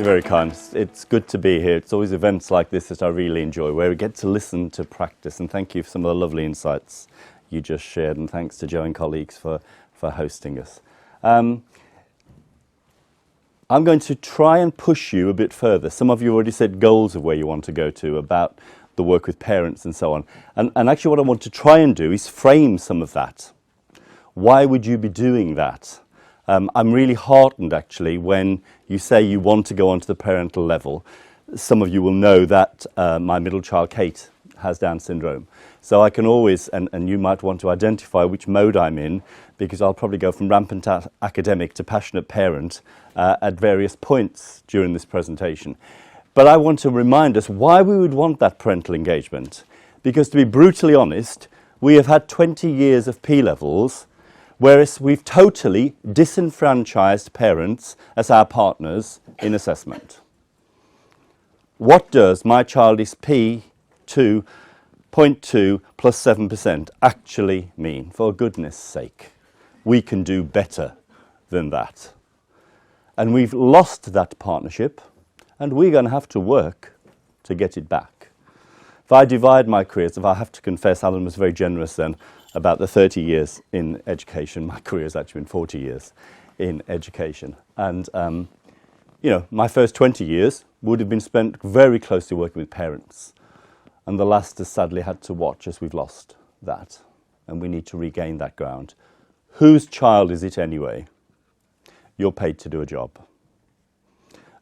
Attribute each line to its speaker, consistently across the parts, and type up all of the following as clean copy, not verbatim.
Speaker 1: You're very kind. It's good to be here. It's always events like this that I really enjoy, where we get to listen to practice. And thank you for some of the lovely insights you just shared. And thanks to Joe and colleagues for hosting us. I'm going to try and push you a bit further. Some of you already said goals of where you want to go to, about the work with parents and so on. And actually what I want to try and do is frame some of that. Why would you be doing that? I'm really heartened, actually, when you say you want to go onto the parental level. Some of you will know that my middle child, Kate, has Down syndrome. So I can always, and you might want to identify which mode I'm in, because I'll probably go from rampant academic to passionate parent at various points during this presentation. But I want to remind us why we would want that parental engagement. Because to be brutally honest, we have had 20 years of P-levels, whereas we've totally disenfranchised parents as our partners in assessment. What does my child is P2.2 plus 7% actually mean? For goodness sake, we can do better than that. And we've lost that partnership, and we're going to have to work to get it back. If I divide my careers, if I have to confess, Alan was very generous then, about the 30 years in education. My career has actually been 40 years in education. And, you know, my first 20 years would have been spent very closely working with parents. And the last has sadly had to watch as we've lost that. And we need to regain that ground. Whose child is it anyway? You're paid to do a job.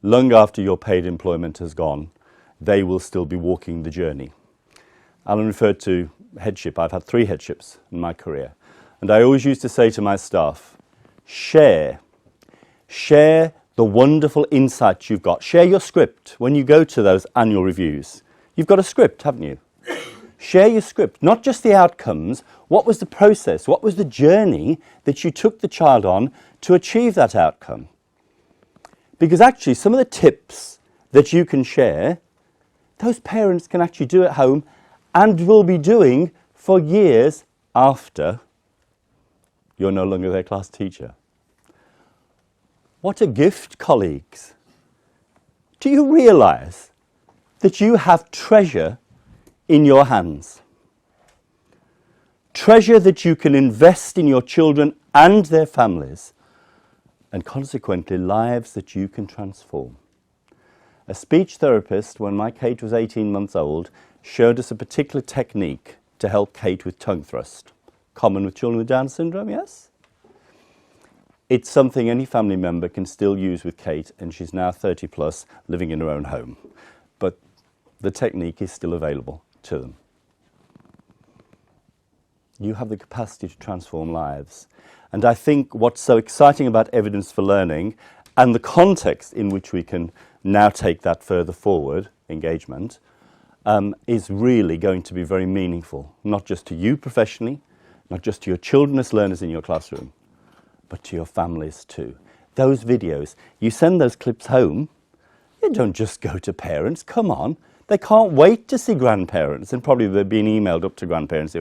Speaker 1: Long after your paid employment has gone, they will still be walking the journey. Alan referred to headship. I've had 3 headships in my career. And I always used to say to my staff, share the wonderful insights you've got. Share your script when you go to those annual reviews. You've got a script, haven't you? Share your script, not just the outcomes. What was the process? What was the journey that you took the child on to achieve that outcome? Because actually, some of the tips that you can share, those parents can actually do at home and will be doing for years after you're no longer their class teacher. What a gift, colleagues. Do you realise that you have treasure in your hands? Treasure that you can invest in your children and their families, and consequently lives that you can transform. A speech therapist, when my Kate was 18 months old, showed us a particular technique to help Kate with tongue thrust. Common with children with Down syndrome, yes? It's something any family member can still use with Kate, and she's now 30 plus, living in her own home. But the technique is still available to them. You have the capacity to transform lives. And I think what's so exciting about evidence for learning, and the context in which we can now take that further forward, engagement, is really going to be very meaningful, not just to you professionally, not just to your children as learners in your classroom, but to your families too. Those videos, you send those clips home, you don't just go to parents, come on. They can't wait to see grandparents, and probably they're being emailed up to grandparents,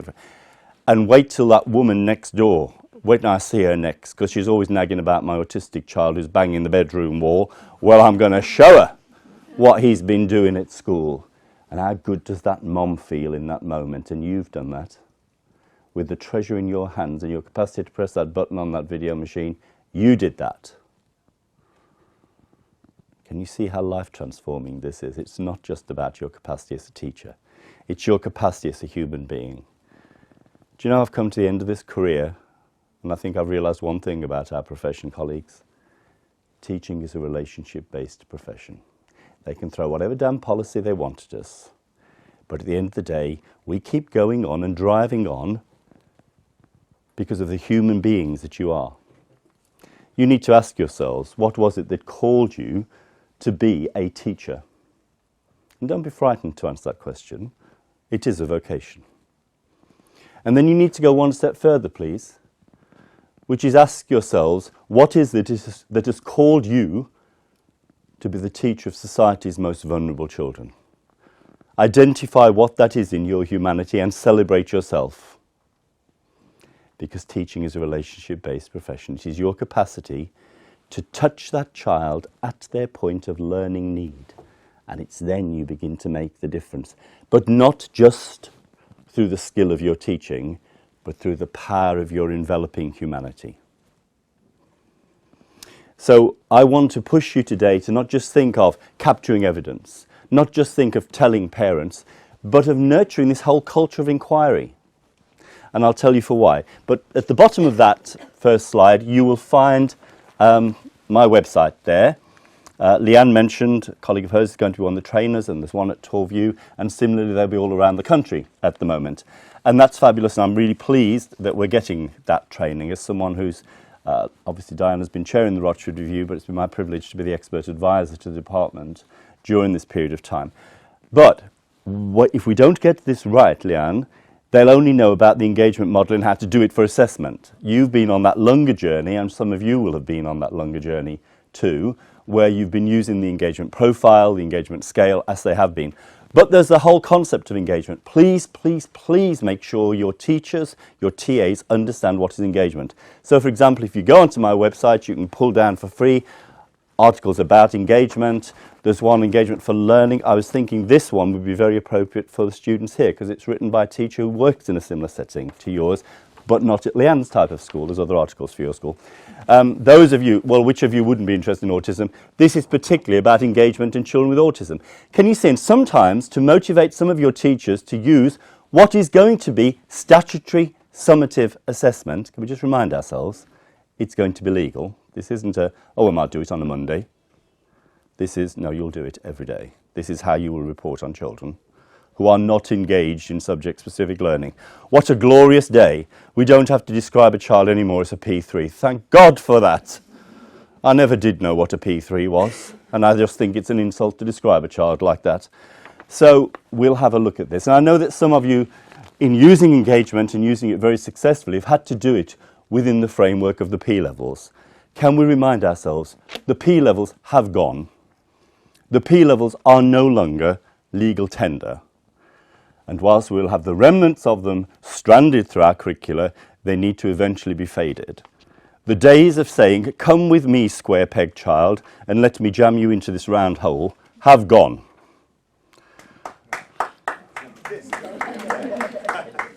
Speaker 1: and wait till that woman next door, wait till I see her next, because she's always nagging about my autistic child who's banging the bedroom wall. Well, I'm going to show her what he's been doing at school. And how good does that mom feel in that moment? And you've done that. With the treasure in your hands and your capacity to press that button on that video machine, you did that. Can you see how life transforming this is? It's not just about your capacity as a teacher. It's your capacity as a human being. Do you know, I've come to the end of this career, and I think I've realised one thing about our profession, colleagues. Teaching is a relationship-based profession. They can throw whatever damn policy they want at us. But at the end of the day, we keep going on and driving on because of the human beings that you are. You need to ask yourselves, what was it that called you to be a teacher? And don't be frightened to answer that question. It is a vocation. And then you need to go one step further, please, which is ask yourselves, what is it that has called you to be the teacher of society's most vulnerable children? Identify what that is in your humanity and celebrate yourself. Because teaching is a relationship-based profession. It is your capacity to touch that child at their point of learning need. And it's then you begin to make the difference. But not just through the skill of your teaching, but through the power of your enveloping humanity. So I want to push you today to not just think of capturing evidence, not just think of telling parents, but of nurturing this whole culture of inquiry. And I'll tell you for why. But at the bottom of that first slide, you will find my website there. Leanne mentioned, a colleague of hers is going to be one of the trainers, and there's one at Torview, and similarly they'll be all around the country at the moment. And that's fabulous, and I'm really pleased that we're getting that training. As someone who's, obviously Diana's been chairing the Rochford Review, but it's been my privilege to be the expert advisor to the department during this period of time. But if we don't get this right, Leanne, they'll only know about the engagement model and how to do it for assessment. You've been on that longer journey, and some of you will have been on that longer journey too, where you've been using the engagement profile, the engagement scale, as they have been. But there's the whole concept of engagement. Please, please, please make sure your teachers, your TAs understand what is engagement. So, for example, if you go onto my website, you can pull down for free articles about engagement. There's one, engagement for learning. I was thinking this one would be very appropriate for the students here because it's written by a teacher who works in a similar setting to yours, but not at Leanne's type of school. There's other articles for your school. Those of you, well, which of you wouldn't be interested in autism? This is particularly about engagement in children with autism. Can you see, and sometimes to motivate some of your teachers to use what is going to be statutory summative assessment, can we just remind ourselves, it's going to be legal. This isn't a, oh, I might do it on a Monday. This is, no, you'll do it every day. This is how you will report on children who are not engaged in subject-specific learning. What a glorious day. We don't have to describe a child anymore as a P3. Thank God for that. I never did know what a P3 was, and I just think it's an insult to describe a child like that. So we'll have a look at this. And I know that some of you, in using engagement and using it very successfully, have had to do it within the framework of the P levels. Can we remind ourselves, the P levels have gone. The P levels are no longer legal tender. And whilst we'll have the remnants of them stranded through our curricula, they need to eventually be faded. The days of saying, come with me, square peg child, and let me jam you into this round hole, have gone.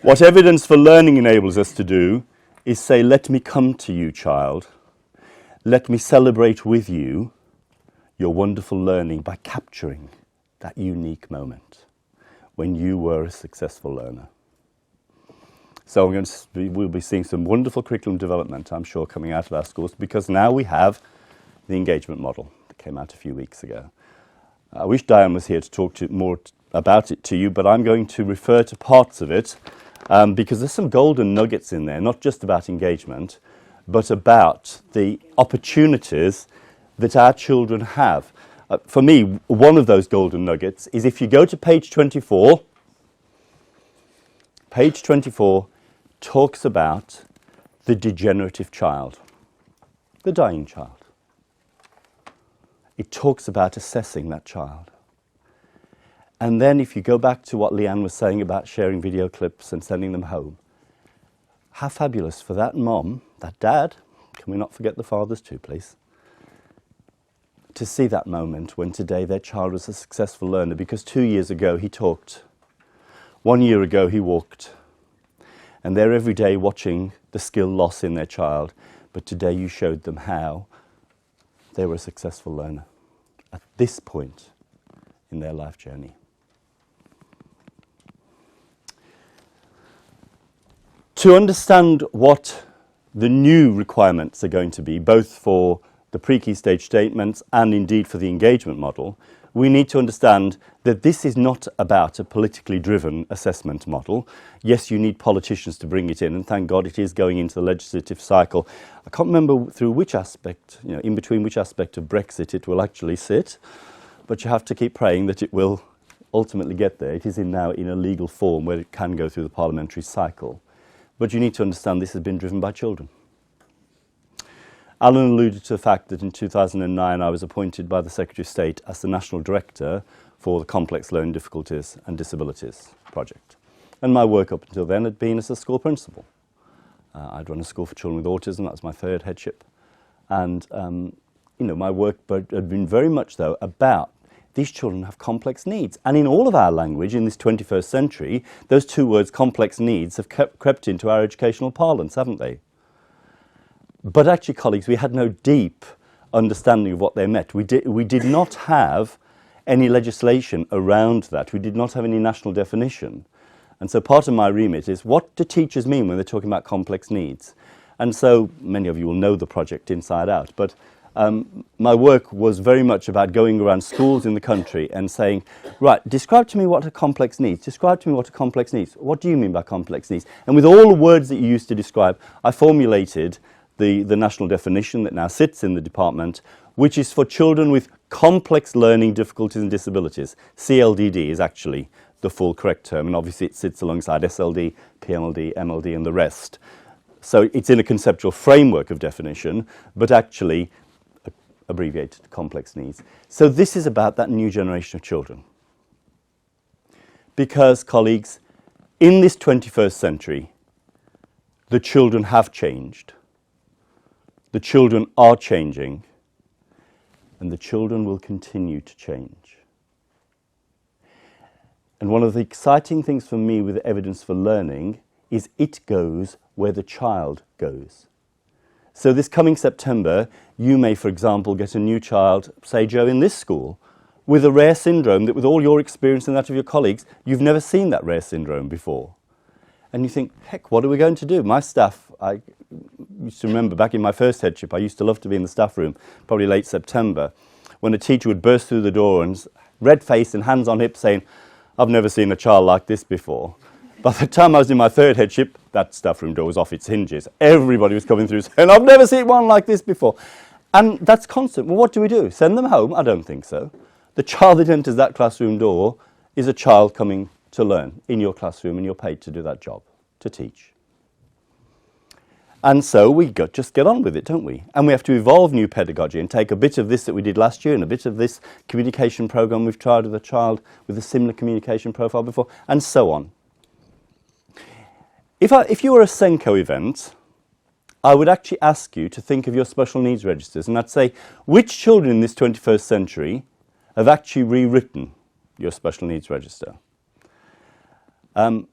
Speaker 1: What evidence for learning enables us to do is say, let me come to you, child. Let me celebrate with you your wonderful learning by capturing that unique moment when you were a successful learner. So we'll be seeing some wonderful curriculum development, I'm sure, coming out of our schools, because now we have the engagement model that came out a few weeks ago. I wish Diane was here to talk more about it to you, but I'm going to refer to parts of it because there's some golden nuggets in there, not just about engagement, but about the opportunities that our children have. For me, one of those golden nuggets is if you go to page 24, page 24 talks about the degenerative child, the dying child. It talks about assessing that child. And then if you go back to what Leanne was saying about sharing video clips and sending them home, how fabulous for that mom, that dad, can we not forget the fathers too, please, to see that moment when today their child was a successful learner, because 2 years ago he talked, 1 year ago he walked, and they're every day watching the skill loss in their child, but today you showed them how they were a successful learner at this point in their life journey. To understand what the new requirements are going to be, both for the pre-key stage statements and indeed for the engagement model, we need to understand that this is not about a politically driven assessment model. Yes, you need politicians to bring it in, and thank God it is going into the legislative cycle. I can't remember through which aspect, in between which aspect of Brexit it will actually sit, but you have to keep praying that it will ultimately get there. It is now in a legal form where it can go through the parliamentary cycle. But you need to understand this has been driven by children. Alan alluded to the fact that in 2009 I was appointed by the Secretary of State as the National Director for the Complex Learning Difficulties and Disabilities project. And my work up until then had been as a school principal. I'd run a school for children with autism, that was my third headship. And my work had been very much, though, about these children have complex needs. And in all of our language in this 21st century, those two words, complex needs, have crept into our educational parlance, haven't they? But actually, colleagues, we had no deep understanding of what they meant. We did not have any legislation around that. We did not have any national definition. And so part of my remit is, what do teachers mean when they're talking about complex needs? And so many of you will know the project inside out, but my work was very much about going around schools in the country and saying, right, describe to me what a complex needs. Describe to me what a complex needs. What do you mean by complex needs? And with all the words that you used to describe, I formulated the national definition that now sits in the department, which is for children with complex learning difficulties and disabilities. CLDD is actually the full correct term, and obviously it sits alongside SLD, PMLD, MLD and the rest. So it's in a conceptual framework of definition, but actually abbreviated complex needs. So this is about that new generation of children. Because, colleagues, in this 21st century, the children have changed. The children are changing, and the children will continue to change. And one of the exciting things for me with evidence for learning is it goes where the child goes. So this coming September, you may, for example, get a new child, say, Joe, in this school, with a rare syndrome that, with all your experience and that of your colleagues, you've never seen that rare syndrome before. And you think, heck, what are we going to do? My staff, I used to remember back in my first headship, I used to love to be in the staff room, probably late September, when a teacher would burst through the door and red-faced and hands on hips saying, I've never seen a child like this before. By the time I was in my third headship, that staff room door was off its hinges. Everybody was coming through saying, I've never seen one like this before. And that's constant. Well, what do we do? Send them home? I don't think so. The child that enters that classroom door is a child coming to learn in your classroom, and you're paid to do that job, to teach. And so we just get on with it, don't we? And we have to evolve new pedagogy and take a bit of this that we did last year and a bit of this communication program we've tried with a child with a similar communication profile before, and so on. If you were a Senko event, I would actually ask you to think of your special needs registers, and I'd say, which children in this 21st century have actually rewritten your special needs register? I'm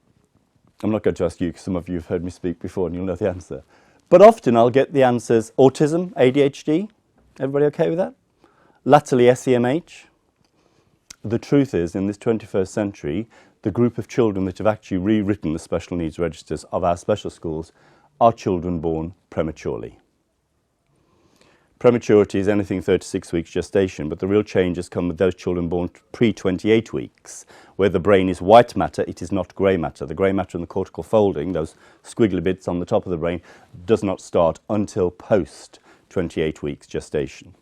Speaker 1: not going to ask you, because some of you have heard me speak before and you'll know the answer. But often I'll get the answers: autism, ADHD. Everybody okay with that? Latterly, SEMH. The truth is, in this 21st century, the group of children that have actually rewritten the special needs registers of our special schools are children born prematurely. Prematurity is anything 36 weeks gestation, but the real changes come with those children born pre-28 weeks, where the brain is white matter, it is not grey matter. The grey matter in the cortical folding, those squiggly bits on the top of the brain, does not start until post-28 weeks gestation.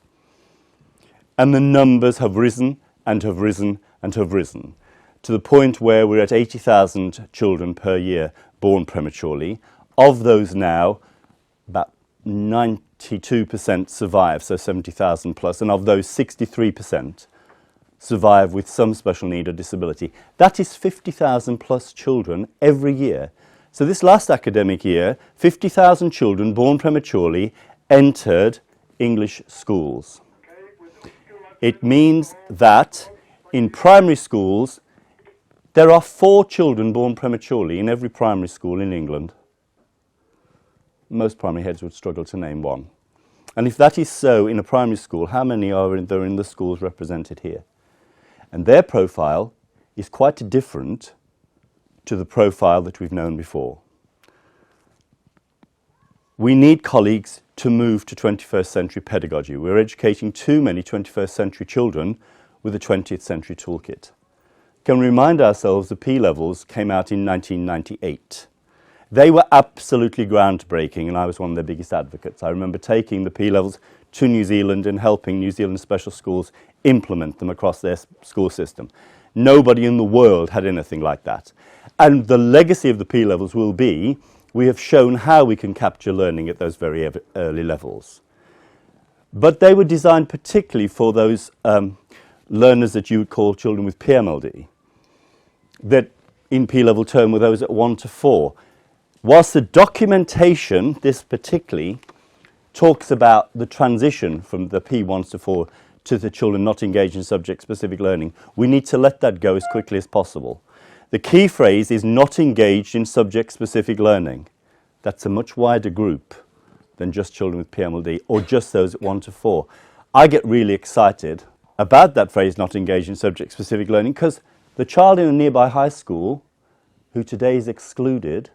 Speaker 1: And the numbers have risen and have risen and have risen, to the point where we're at 80,000 children per year born prematurely. Of those now, about 92% survive, so 70,000 plus, and of those 63% survive with some special need or disability. That is 50,000 plus children every year. So this last academic year, 50,000 children born prematurely entered English schools. It means that in primary schools, there are 4 children born prematurely in every primary school in England. Most primary heads would struggle to name one. And if that is so in a primary school, how many are there in the schools represented here? And their profile is quite different to the profile that we've known before. We need, colleagues, to move to 21st century pedagogy. We're educating too many 21st century children with a 20th century toolkit. Can we remind ourselves the P levels came out in 1998. They were absolutely groundbreaking, and I was one of their biggest advocates. I remember taking the P levels to New Zealand and helping New Zealand special schools implement them across their school system. Nobody in the world had anything like that. And the legacy of the P levels will be, we have shown how we can capture learning at those very early levels. But they were designed particularly for those learners that you would call children with PMLD, that in P-level term were those at 1 to 4. Whilst the documentation, this particularly, talks about the transition from the P1s to 4 to the children not engaged in subject-specific learning. We need to let that go as quickly as possible. The key phrase is not engaged in subject-specific learning. That's a much wider group than just children with PMLD or just those at 1 to 4. I get really excited about that phrase, not engaged in subject-specific learning, because the child in a nearby high school who today is excluded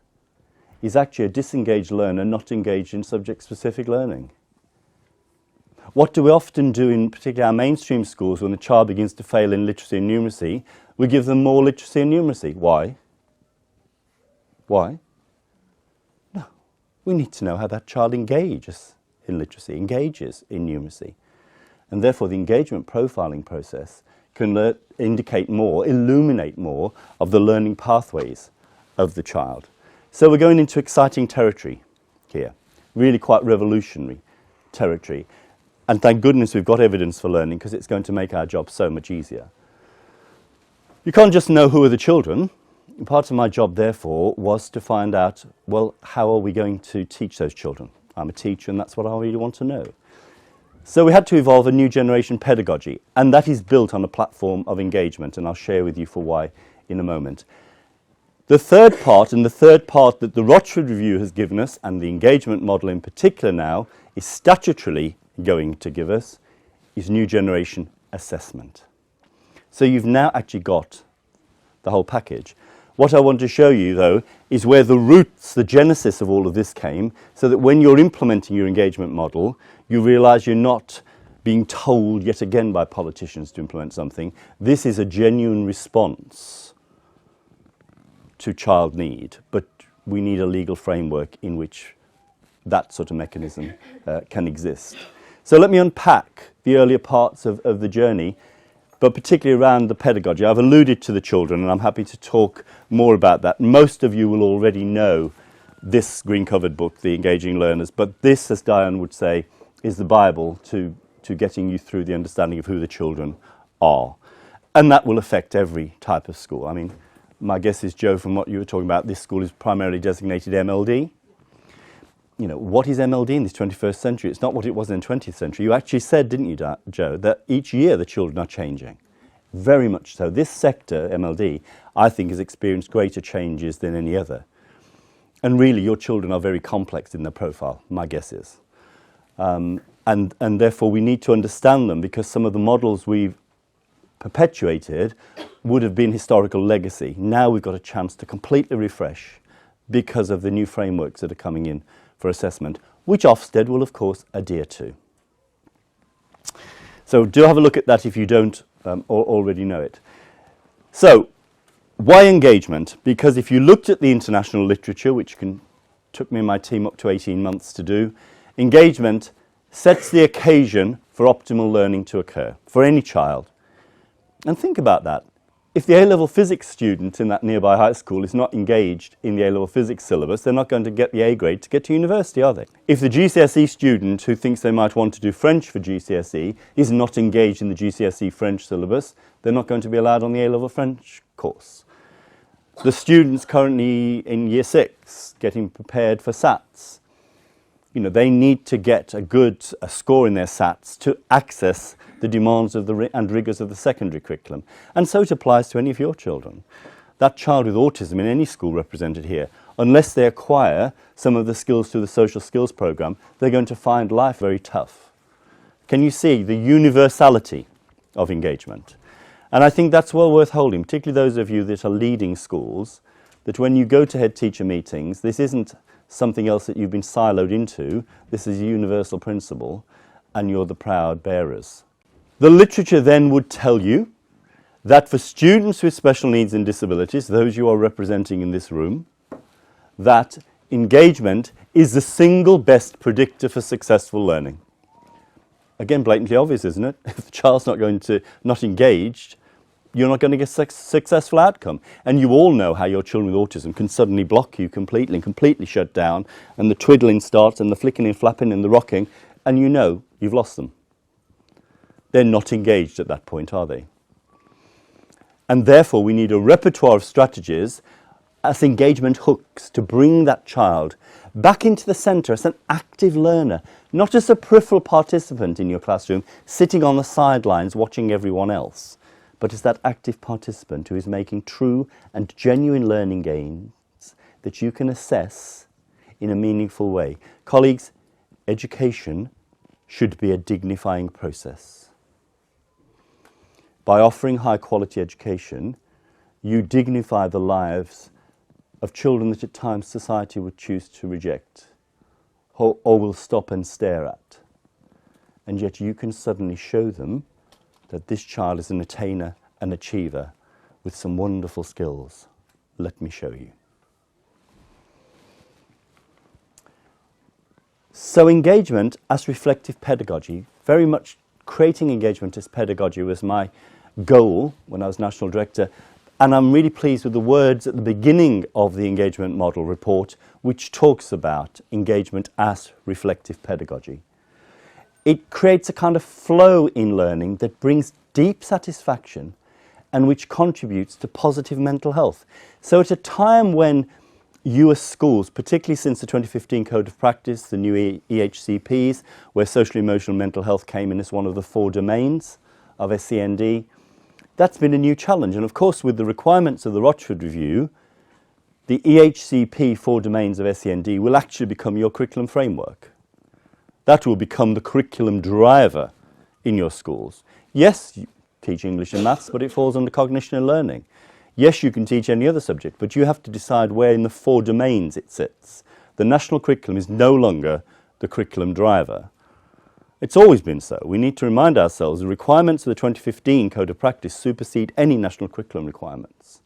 Speaker 1: is actually a disengaged learner not engaged in subject-specific learning. What do we often do in particularly our mainstream schools when the child begins to fail in literacy and numeracy? We give them more literacy and numeracy. Why? Why? No. We need to know how that child engages in literacy, engages in numeracy. And therefore the engagement profiling process can indicate more, illuminate more of the learning pathways of the child. So we're going into exciting territory here, really quite revolutionary territory. And thank goodness we've got evidence for learning, because it's going to make our job so much easier. You can't just know who are the children. Part of my job, therefore, was to find out, well, how are we going to teach those children? I'm a teacher, and that's what I really want to know. So we had to evolve a new generation pedagogy, and that is built on a platform of engagement, and I'll share with you for why in a moment. The third part, and the third part that the Rochford Review has given us, and the engagement model in particular now, is statutorily going to give us, is new generation assessment. So you've now actually got the whole package. What I want to show you, though, is where the roots, the genesis of all of this came, so that when you're implementing your engagement model, you realise you're not being told yet again by politicians to implement something. This is a genuine response to child need, but we need a legal framework in which that sort of mechanism can exist. So let me unpack the earlier parts of the journey, but particularly around the pedagogy. I've alluded to the children, and I'm happy to talk more about that. Most of you will already know this green-covered book, The Engaging Learners, but this, as Diane would say, is the Bible to getting you through the understanding of who the children are. And that will affect every type of school. I mean, my guess is, Joe, from what you were talking about, this school is primarily designated MLD. You know, what is MLD in this 21st century? It's not what it was in the 20th century. You actually said, didn't you, Joe, that each year the children are changing. Very much so. This sector, MLD, I think has experienced greater changes than any other. And really, your children are very complex in their profile, my guess is. And therefore, we need to understand them, because some of the models we've perpetuated would have been historical legacy. Now we've got a chance to completely refresh because of the new frameworks that are coming in for assessment, which Ofsted will, of course, adhere to. So do have a look at that if you don't already know it. So, why engagement? Because if you looked at the international literature, which took me and my team up to 18 months to do, engagement sets the occasion for optimal learning to occur for any child. And think about that. If the A-level physics student in that nearby high school is not engaged in the A-level physics syllabus, they're not going to get the A grade to get to university, are they? If the GCSE student who thinks they might want to do French for GCSE is not engaged in the GCSE French syllabus, they're not going to be allowed on the A-level French course. The students currently in Year 6 getting prepared for SATs, you know, they need to get a score in their SATs to access the demands of and rigours of the secondary curriculum. And so it applies to any of your children. That child with autism in any school represented here, unless they acquire some of the skills through the social skills programme, they're going to find life very tough. Can you see the universality of engagement? And I think that's well worth holding, particularly those of you that are leading schools, that when you go to head teacher meetings, this isn't something else that you've been siloed into. This is a universal principle, and you're the proud bearers. The literature then would tell you that for students with special needs and disabilities, those you are representing in this room, that engagement is the single best predictor for successful learning. Again, blatantly obvious, isn't it? If the child's not engaged, you're not going to get a successful outcome. And you all know how your children with autism can suddenly block you completely and completely shut down, and the twiddling starts and the flicking and flapping and the rocking, and you know you've lost them. They're not engaged at that point, are they? And therefore, we need a repertoire of strategies. as engagement hooks to bring that child back into the centre as an active learner, not as a peripheral participant in your classroom, sitting on the sidelines watching everyone else, but as that active participant who is making true and genuine learning gains that you can assess in a meaningful way. Colleagues, education should be a dignifying process. By offering high quality education, you dignify the lives of children that at times society would choose to reject or will stop and stare at. And yet you can suddenly show them that this child is an attainer, an achiever with some wonderful skills. Let me show you. So engagement as reflective pedagogy, very much creating engagement as pedagogy was my goal when I was National Director. And I'm really pleased with the words at the beginning of the engagement model report, which talks about engagement as reflective pedagogy. It creates a kind of flow in learning that brings deep satisfaction and which contributes to positive mental health. So at a time when you as schools, particularly since the 2015 Code of Practice, the new EHCPs, where social, emotional, mental health came in as one of the 4 domains of SEND, that's been a new challenge. And of course, with the requirements of the Rochford Review, the EHCP 4 domains of SEND will actually become your curriculum framework. That will become the curriculum driver in your schools. Yes, you teach English and maths, but it falls under cognition and learning. Yes, you can teach any other subject, but you have to decide where in the 4 domains it sits. The national curriculum is no longer the curriculum driver. It's always been so. We need to remind ourselves the requirements of the 2015 Code of Practice supersede any national curriculum requirements.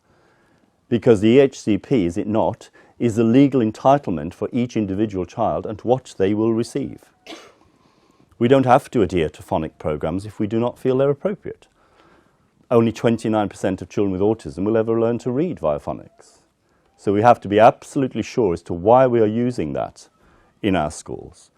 Speaker 1: Because the EHCP, is it not, is the legal entitlement for each individual child and what they will receive. We don't have to adhere to phonic programs if we do not feel they're appropriate. Only 29% of children with autism will ever learn to read via phonics. So we have to be absolutely sure as to why we are using that in our schools.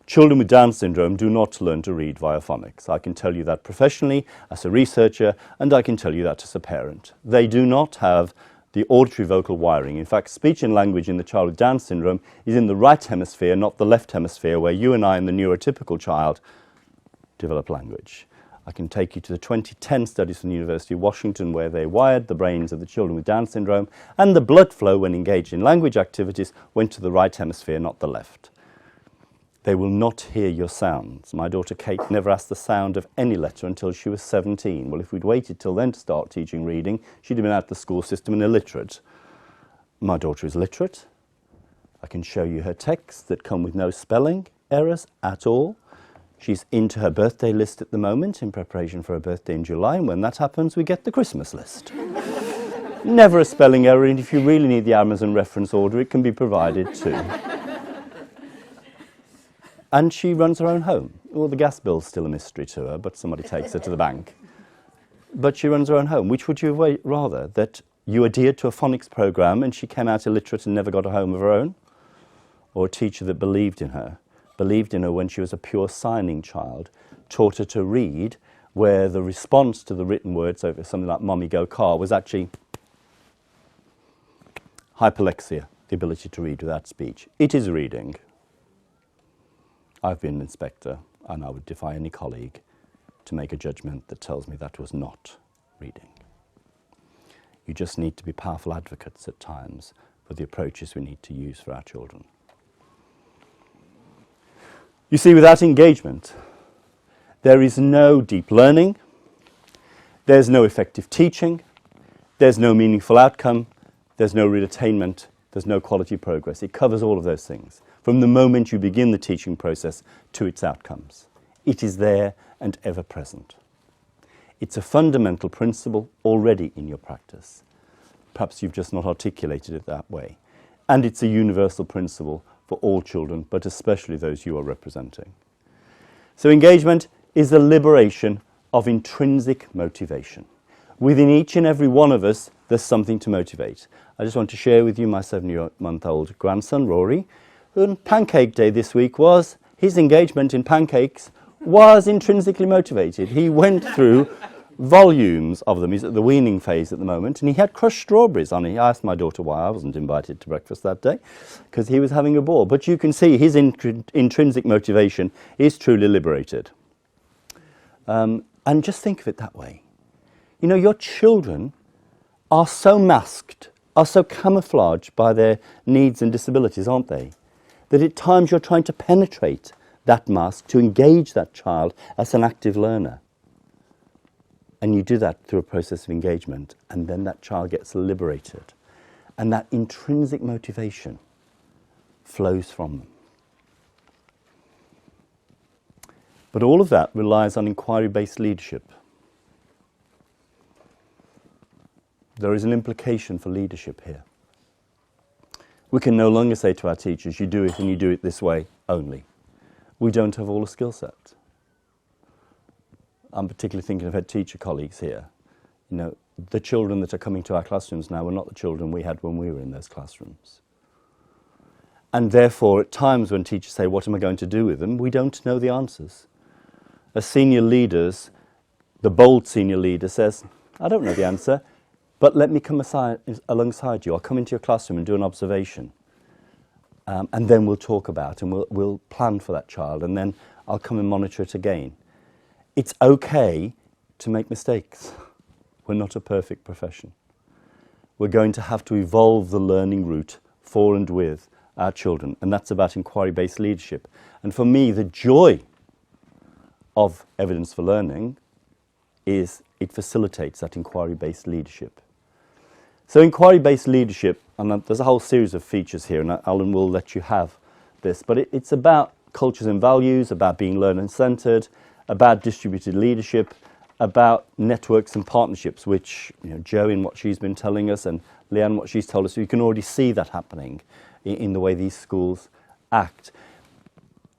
Speaker 1: Children with Down syndrome do not learn to read via phonics. I can tell you that professionally, as a researcher, and I can tell you that as a parent. They do not have the auditory vocal wiring. In fact, speech and language in the child with Down syndrome is in the right hemisphere, not the left hemisphere, where you and I and the neurotypical child develop language. I can take you to the 2010 studies from the University of Washington, where they wired the brains of the children with Down syndrome, and the blood flow when engaged in language activities went to the right hemisphere, not the left. They will not hear your sounds. My daughter Kate never asked the sound of any letter until she was 17. Well, if we'd waited till then to start teaching reading, she'd have been out of the school system and illiterate. My daughter is literate. I can show you her texts that come with no spelling errors at all. She's into her birthday list at the moment in preparation for her birthday in July, and when that happens, we get the Christmas list. Never a spelling error, and if you really need the Amazon reference order, it can be provided too. And she runs her own home. Well, the gas bill's still a mystery to her, but somebody takes her to the bank. But she runs her own home. Which would you rather? That you adhered to a phonics program and she came out illiterate and never got a home of her own? Or a teacher that believed in her when she was a pure signing child, taught her to read, where the response to the written words over something like "Mommy, go car" was actually hyperlexia, the ability to read without speech. It is reading. I've been an inspector, and I would defy any colleague to make a judgment that tells me that was not reading. You just need to be powerful advocates at times for the approaches we need to use for our children. You see, without engagement, there is no deep learning, there's no effective teaching, there's no meaningful outcome, there's no real attainment, there's no quality progress. It covers all of those things, from the moment you begin the teaching process to its outcomes. It is there and ever present. It's a fundamental principle already in your practice. Perhaps you've just not articulated it that way. And it's a universal principle for all children, but especially those you are representing. So engagement is the liberation of intrinsic motivation. Within each and every one of us, there's something to motivate. I just want to share with you my 7-month-old grandson, Rory, who on Pancake Day this week his engagement in pancakes was intrinsically motivated. He went through volumes of them. He's at the weaning phase at the moment, and he had crushed strawberries on it. I asked my daughter why I wasn't invited to breakfast that day, because he was having a ball. But you can see his intrinsic motivation is truly liberated. And just think of it that way. You know, your children are so masked, are so camouflaged by their needs and disabilities, aren't they? That at times you're trying to penetrate that mask to engage that child as an active learner. And you do that through a process of engagement, and then that child gets liberated. And that intrinsic motivation flows from them. But all of that relies on inquiry-based leadership. There is an implication for leadership here. We can no longer say to our teachers, you do it and you do it this way only. We don't have all the skill set. I'm particularly thinking of head teacher colleagues here. You know, the children that are coming to our classrooms now are not the children we had when we were in those classrooms. And therefore, at times when teachers say, what am I going to do with them? We don't know the answers. As senior leaders, the bold senior leader says, I don't know the answer, but let me come alongside you. I'll come into your classroom and do an observation. And then we'll talk about and we'll plan for that child, and then I'll come and monitor it again. It's okay to make mistakes. We're not a perfect profession. We're going to have to evolve the learning route for and with our children, and that's about inquiry-based leadership. And for me, the joy of evidence for learning is it facilitates that inquiry-based leadership. So inquiry-based leadership, and there's a whole series of features here, and Alan will let you have this, but it's about cultures and values, about being learner-centered, about distributed leadership, about networks and partnerships, which, you know, Jo in what she's been telling us and Leanne what she's told us, you can already see that happening in the way these schools act.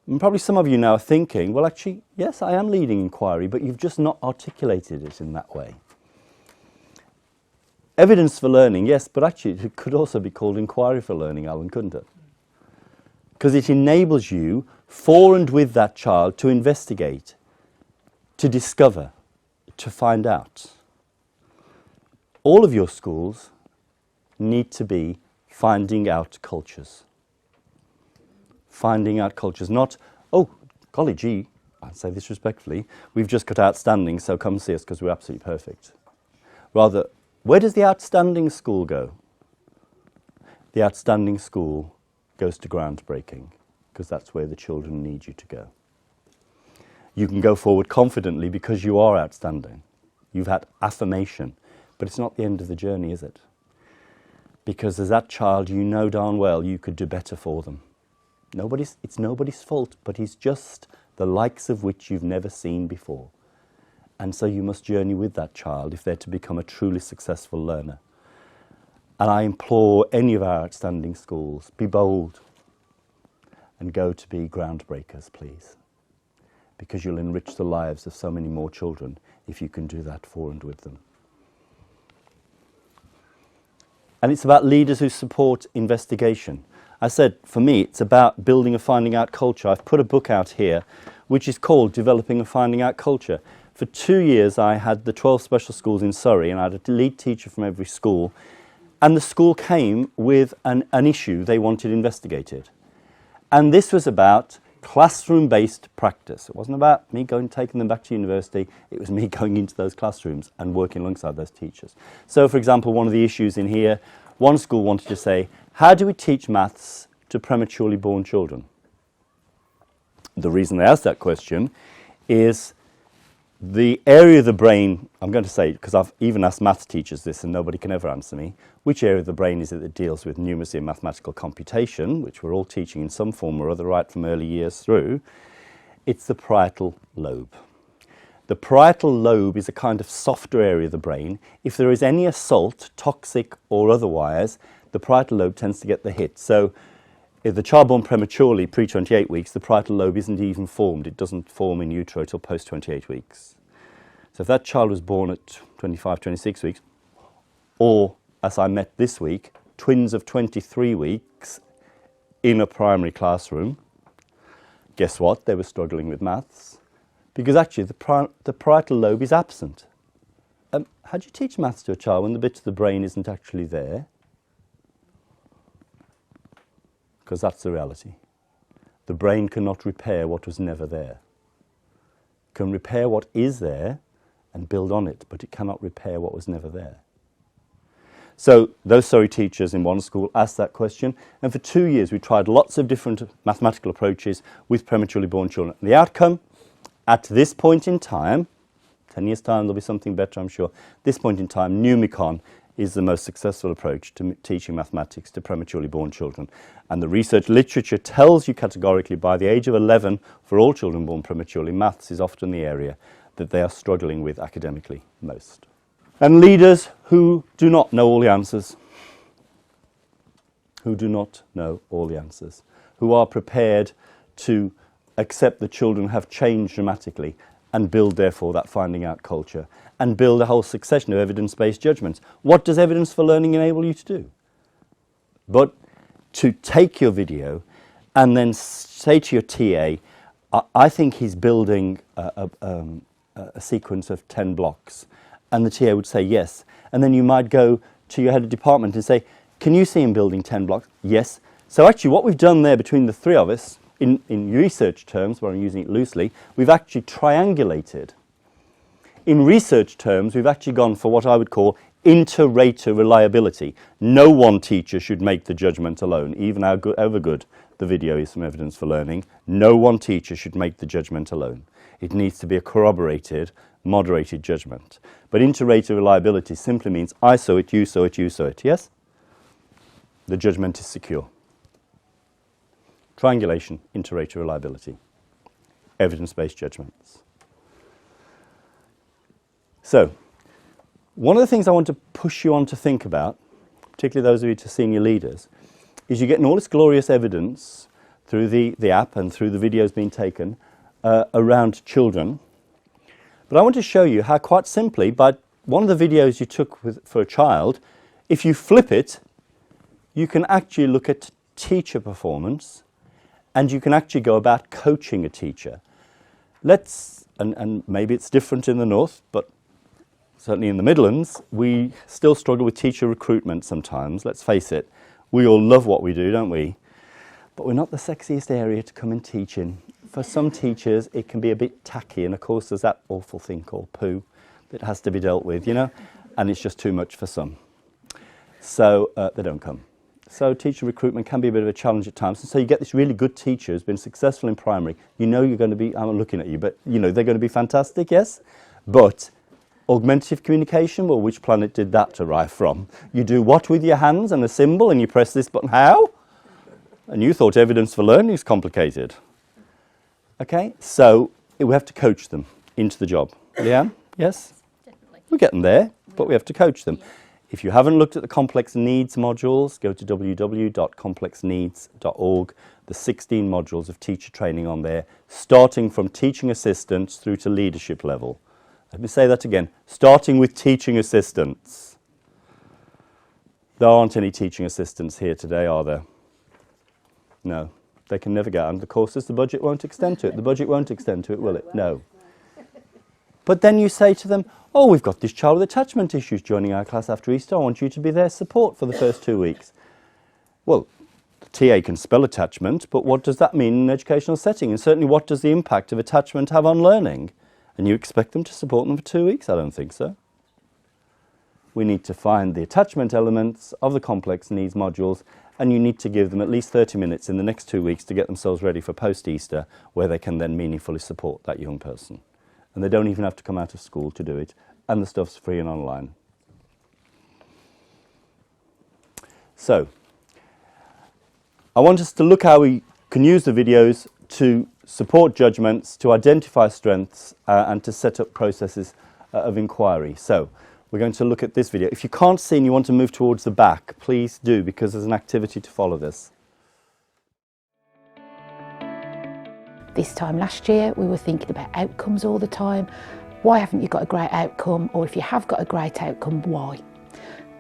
Speaker 1: And probably some of you now are thinking, well, actually, yes, I am leading inquiry, but you've just not articulated it in that way. Evidence for learning, yes, but actually it could also be called inquiry for learning, Alan, couldn't it? Because it enables you, for and with that child, to investigate, to discover, to find out. All of your schools need to be finding out cultures. Finding out cultures, not, oh, golly gee, I'd say this respectfully, we've just got outstanding, so come see us because we're absolutely perfect. Rather, where does the outstanding school go? The outstanding school goes to groundbreaking, because that's where the children need you to go. You can go forward confidently because you are outstanding. You've had affirmation, but it's not the end of the journey, is it? Because as that child, you know darn well you could do better for them. It's nobody's fault, but he's just the likes of which you've never seen before. And so you must journey with that child if they're to become a truly successful learner. And I implore any of our outstanding schools, be bold and go to be groundbreakers, please. Because you'll enrich the lives of so many more children if you can do that for and with them. And it's about leaders who support investigation. I said, for me, it's about building a finding out culture. I've put a book out here, which is called Developing a Finding Out Culture. For 2 years, I had the 12 special schools in Surrey, and I had a lead teacher from every school. And the school came with an issue they wanted investigated. And this was about classroom-based practice. It wasn't about me taking them back to university. It was me going into those classrooms and working alongside those teachers. So, for example, one of the issues in here, one school wanted to say, how do we teach maths to prematurely born children? The reason they asked that question is the area of the brain, I'm going to say, because I've even asked maths teachers this and nobody can ever answer me, which area of the brain is it that deals with numeracy and mathematical computation, which we're all teaching in some form or other right from early years through? It's the parietal lobe. The parietal lobe is a kind of softer area of the brain. If there is any assault, toxic or otherwise, the parietal lobe tends to get the hit. So if the child born prematurely, pre-28 weeks, the parietal lobe isn't even formed. It doesn't form in utero till post-28 weeks. So if that child was born at 25, 26 weeks, or, as I met this week, twins of 23 weeks in a primary classroom, guess what? They were struggling with maths. Because actually the parietal lobe is absent. how do you teach maths to a child when the bit of the brain isn't actually there? Because that's the reality. The brain cannot repair what was never there. It can repair what is there and build on it, but it cannot repair what was never there. So those Surrey teachers in one school asked that question, and for 2 years we tried lots of different mathematical approaches with prematurely born children. The outcome, at this point in time, 10 years' time there'll be something better, I'm sure. This point in time, Numicon is the most successful approach to teaching mathematics to prematurely born children. And the research literature tells you categorically by the age of 11, for all children born prematurely, maths is often the area that they are struggling with academically most. And leaders who do not know all the answers, who are prepared to accept that children have changed dramatically and build, therefore, that finding out culture and build a whole succession of evidence-based judgments. What does evidence for learning enable you to do? But to take your video and then say to your TA, I think he's building a sequence of 10 blocks. And the TA would say yes. And then you might go to your head of department and say, can you see him building 10 blocks? Yes. So actually what we've done there between the three of us, in research terms, where I'm using it loosely, we've actually triangulated. In research terms, we've actually gone for what I would call inter-rater reliability. No one teacher should make the judgment alone, even however good the video is from Evidence for Learning. No one teacher should make the judgment alone. It needs to be a corroborated, moderated judgment. But inter-rater reliability simply means I saw it, you saw it, you saw it, yes? The judgment is secure. Triangulation, inter-rater reliability, evidence-based judgments. So, one of the things I want to push you on to think about, particularly those of you to senior leaders, is you're getting all this glorious evidence through the app and through the videos being taken around children. But I want to show you how, quite simply, by one of the videos you took for a child, if you flip it, you can actually look at teacher performance, and you can actually go about coaching a teacher. And maybe it's different in the north, but certainly in the Midlands, we still struggle with teacher recruitment sometimes, let's face it. We all love what we do, don't we? But we're not the sexiest area to come and teach in. For some teachers, it can be a bit tacky, and of course there's that awful thing called poo that has to be dealt with, you know, and it's just too much for some. So they don't come. So teacher recruitment can be a bit of a challenge at times. And so you get this really good teacher who's been successful in primary. You know you're going to be, I'm looking at you, but you know they're going to be fantastic, yes? But augmentative communication, well, which planet did that derive from? You do what with your hands and a symbol and you press this button, how? And you thought evidence for learning is complicated. Okay, so we have to coach them into the job. Leanne, yes?
Speaker 2: Definitely.
Speaker 1: We're getting there, but we have to coach them. If you haven't looked at the complex needs modules, go to www.complexneeds.org. The 16 modules of teacher training on there, starting from teaching assistants through to leadership level. Let me say that again, starting with teaching assistants. There aren't any teaching assistants here today, are there? No, they can never get under the courses. The budget won't extend to it. The budget won't extend to it, will it? No. But then you say to them, oh, we've got this child with attachment issues joining our class after Easter. I want you to be their support for the first 2 weeks. Well, the TA can spell attachment, but what does that mean in an educational setting? And certainly, what does the impact of attachment have on learning? And you expect them to support them for 2 weeks? I don't think so. We need to find the attachment elements of the complex needs modules, and you need to give them at least 30 minutes in the next 2 weeks to get themselves ready for post-Easter, where they can then meaningfully support that young person. And they don't even have to come out of school to do it, and the stuff's free and online. So, I want us to look how we can use the videos to support judgments, to identify strengths, and to set up processes of inquiry. So, we're going to look at this video. If you can't see and you want to move towards the back, please do, because there's an activity to follow this.
Speaker 2: This time last year, we were thinking about outcomes all the time. Why haven't you got a great outcome? Or if you have got a great outcome, why?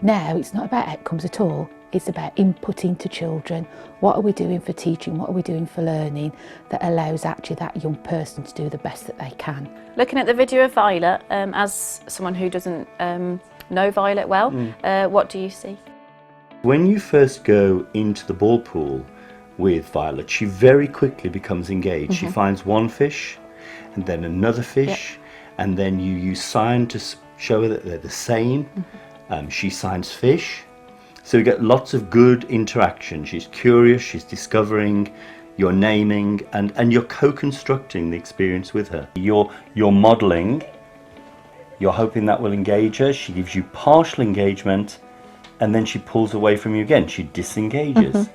Speaker 2: Now, it's not about outcomes at all. It's about inputting to children. What are we doing for teaching? What are we doing for learning that allows actually that young person to do the best that they can?
Speaker 3: Looking at the video of Violet, as someone who doesn't know Violet well, what do you see?
Speaker 1: When you first go into the ball pool with Violet, she very quickly becomes engaged. She finds one fish and then another fish, and then you use sign to show her that they're the same. She signs fish. So you get lots of good interaction. She's curious, she's discovering, you're naming, and you're co-constructing the experience with her. You're modelling, you're hoping that will engage her. She gives you partial engagement, and then she pulls away from you again. She disengages.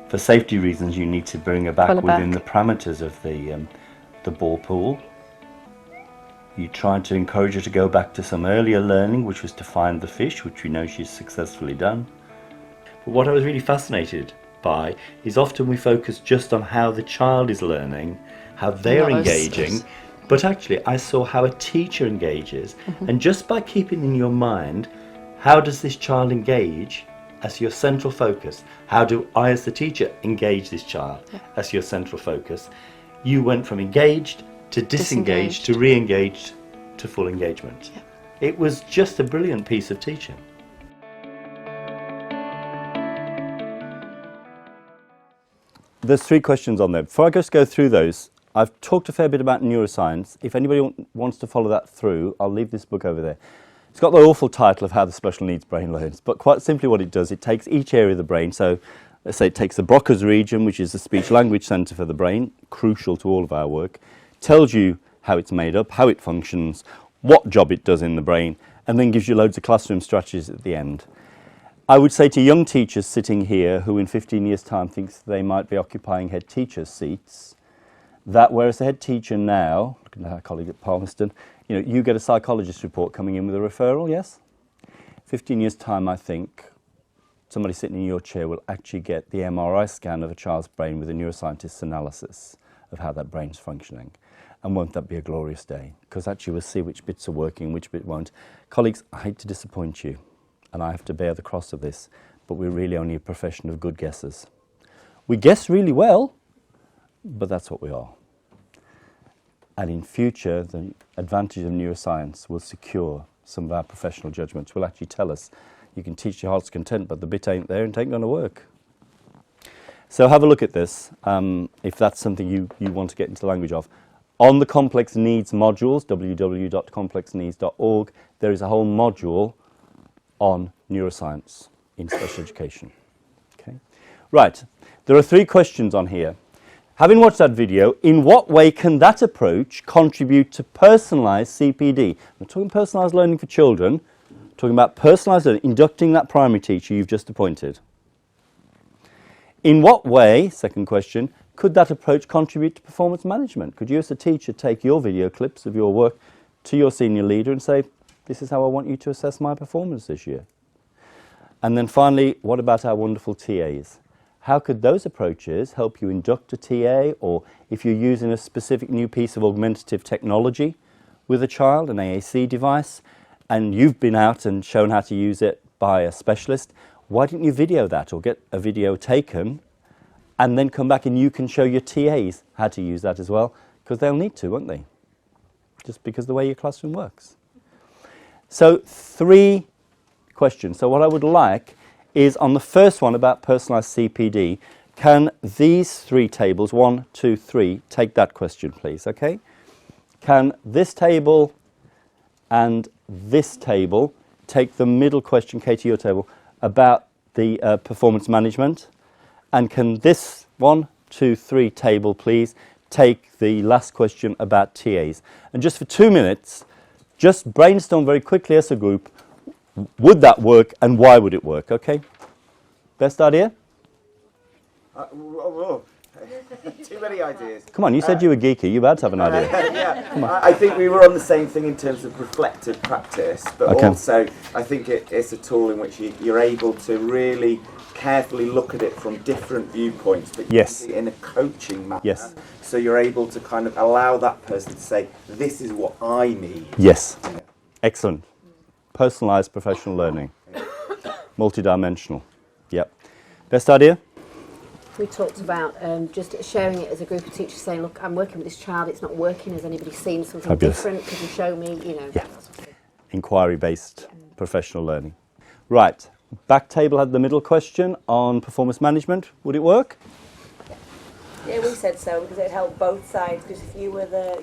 Speaker 1: For safety reasons, you need to bring her back within the parameters of the ball pool. You try to encourage her to go back to some earlier learning, which was to find the fish, which we know she's successfully done. But what I was really fascinated by is often we focus just on how the child is learning, how they're engaging, but actually I saw how a teacher engages. And just by keeping in your mind, how does this child engage as your central focus? How do I as the teacher engage this child as your central focus? You went from engaged to disengaged to re-engaged to full engagement. It was just a brilliant piece of teaching. There's 3 questions on there. Before I just go through those, I've talked a fair bit about neuroscience. If anybody wants to follow that through, I'll leave this book over there. It's got the awful title of How the Special Needs Brain Learns, but quite simply what it does, it takes each area of the brain. So let's say it takes the Broca's region, which is the speech-language centre for the brain, crucial to all of our work, tells you how it's made up, how it functions, what job it does in the brain, and then gives you loads of classroom strategies at the end. I would say to young teachers sitting here who in 15 years' time thinks they might be occupying head teachers' seats, that whereas the head teacher now, looking at our colleague at Palmerston, you get a psychologist report coming in with a referral, yes? 15 years' time, I think, somebody sitting in your chair will actually get the MRI scan of a child's brain with a neuroscientist's analysis of how that brain's functioning. And won't that be a glorious day? Because actually we'll see which bits are working, which bit won't. Colleagues, I hate to disappoint you, and I have to bear the cross of this, but we're really only a profession of good guessers. We guess really well, but that's what we are. And in future, the advantage of neuroscience will secure some of our professional judgments, will actually tell us, you can teach your heart's content, but the bit ain't there and it ain't going to work. So have a look at this, if that's something you want to get into the language of. On the Complex Needs modules, www.complexneeds.org, there is a whole module on neuroscience in special education. Okay. Right, there are 3 questions on here. Having watched that video, in what way can that approach contribute to personalised CPD? I'm talking personalised learning for children, talking about personalised learning, inducting that primary teacher you've just appointed. In what way, second question, could that approach contribute to performance management? Could you as a teacher take your video clips of your work to your senior leader and say, this is how I want you to assess my performance this year? And then finally, what about our wonderful TAs? How could those approaches help you induct a TA, or if you're using a specific new piece of augmentative technology with a child, an AAC device, and you've been out and shown how to use it by a specialist, why didn't you video that or get a video taken and then come back and you can show your TAs how to use that as well, because they'll need to, won't they? Just because of the way your classroom works. So 3 questions. So what I would like is on the first one about personalised CPD, can these 3 tables, 1, 2, 3, take that question please, okay? Can this table and this table take the middle question, Katie, your table, about the performance management? And can this 1, 2, 3 table, please, take the last question about TAs? And just for 2 minutes, just brainstorm very quickly as a group, would that work and why would it work, okay? Best idea?
Speaker 4: Too many ideas.
Speaker 1: Come on, you said you were geeky, you're about to have an idea.
Speaker 4: Yeah, I think we were on the same thing in terms of reflective practice, but also I think it's a tool in which you're able to really carefully look at it from different viewpoints, but use it in a coaching manner.
Speaker 1: Yes.
Speaker 4: So you're able to kind of allow that person to say, this is what I need.
Speaker 1: Yes. Excellent. Personalised professional learning. Multidimensional. Yep. Best idea?
Speaker 5: We talked about just sharing it as a group of teachers, saying, look, I'm working with this child, it's not working, has anybody seen something
Speaker 1: Fabulous.
Speaker 5: different, could you show me, you know.
Speaker 1: Yeah. Inquiry-based professional learning. Right, back table had the middle question on performance management. Would it work?
Speaker 6: Yeah, we said so because it helped both sides. Because if you were the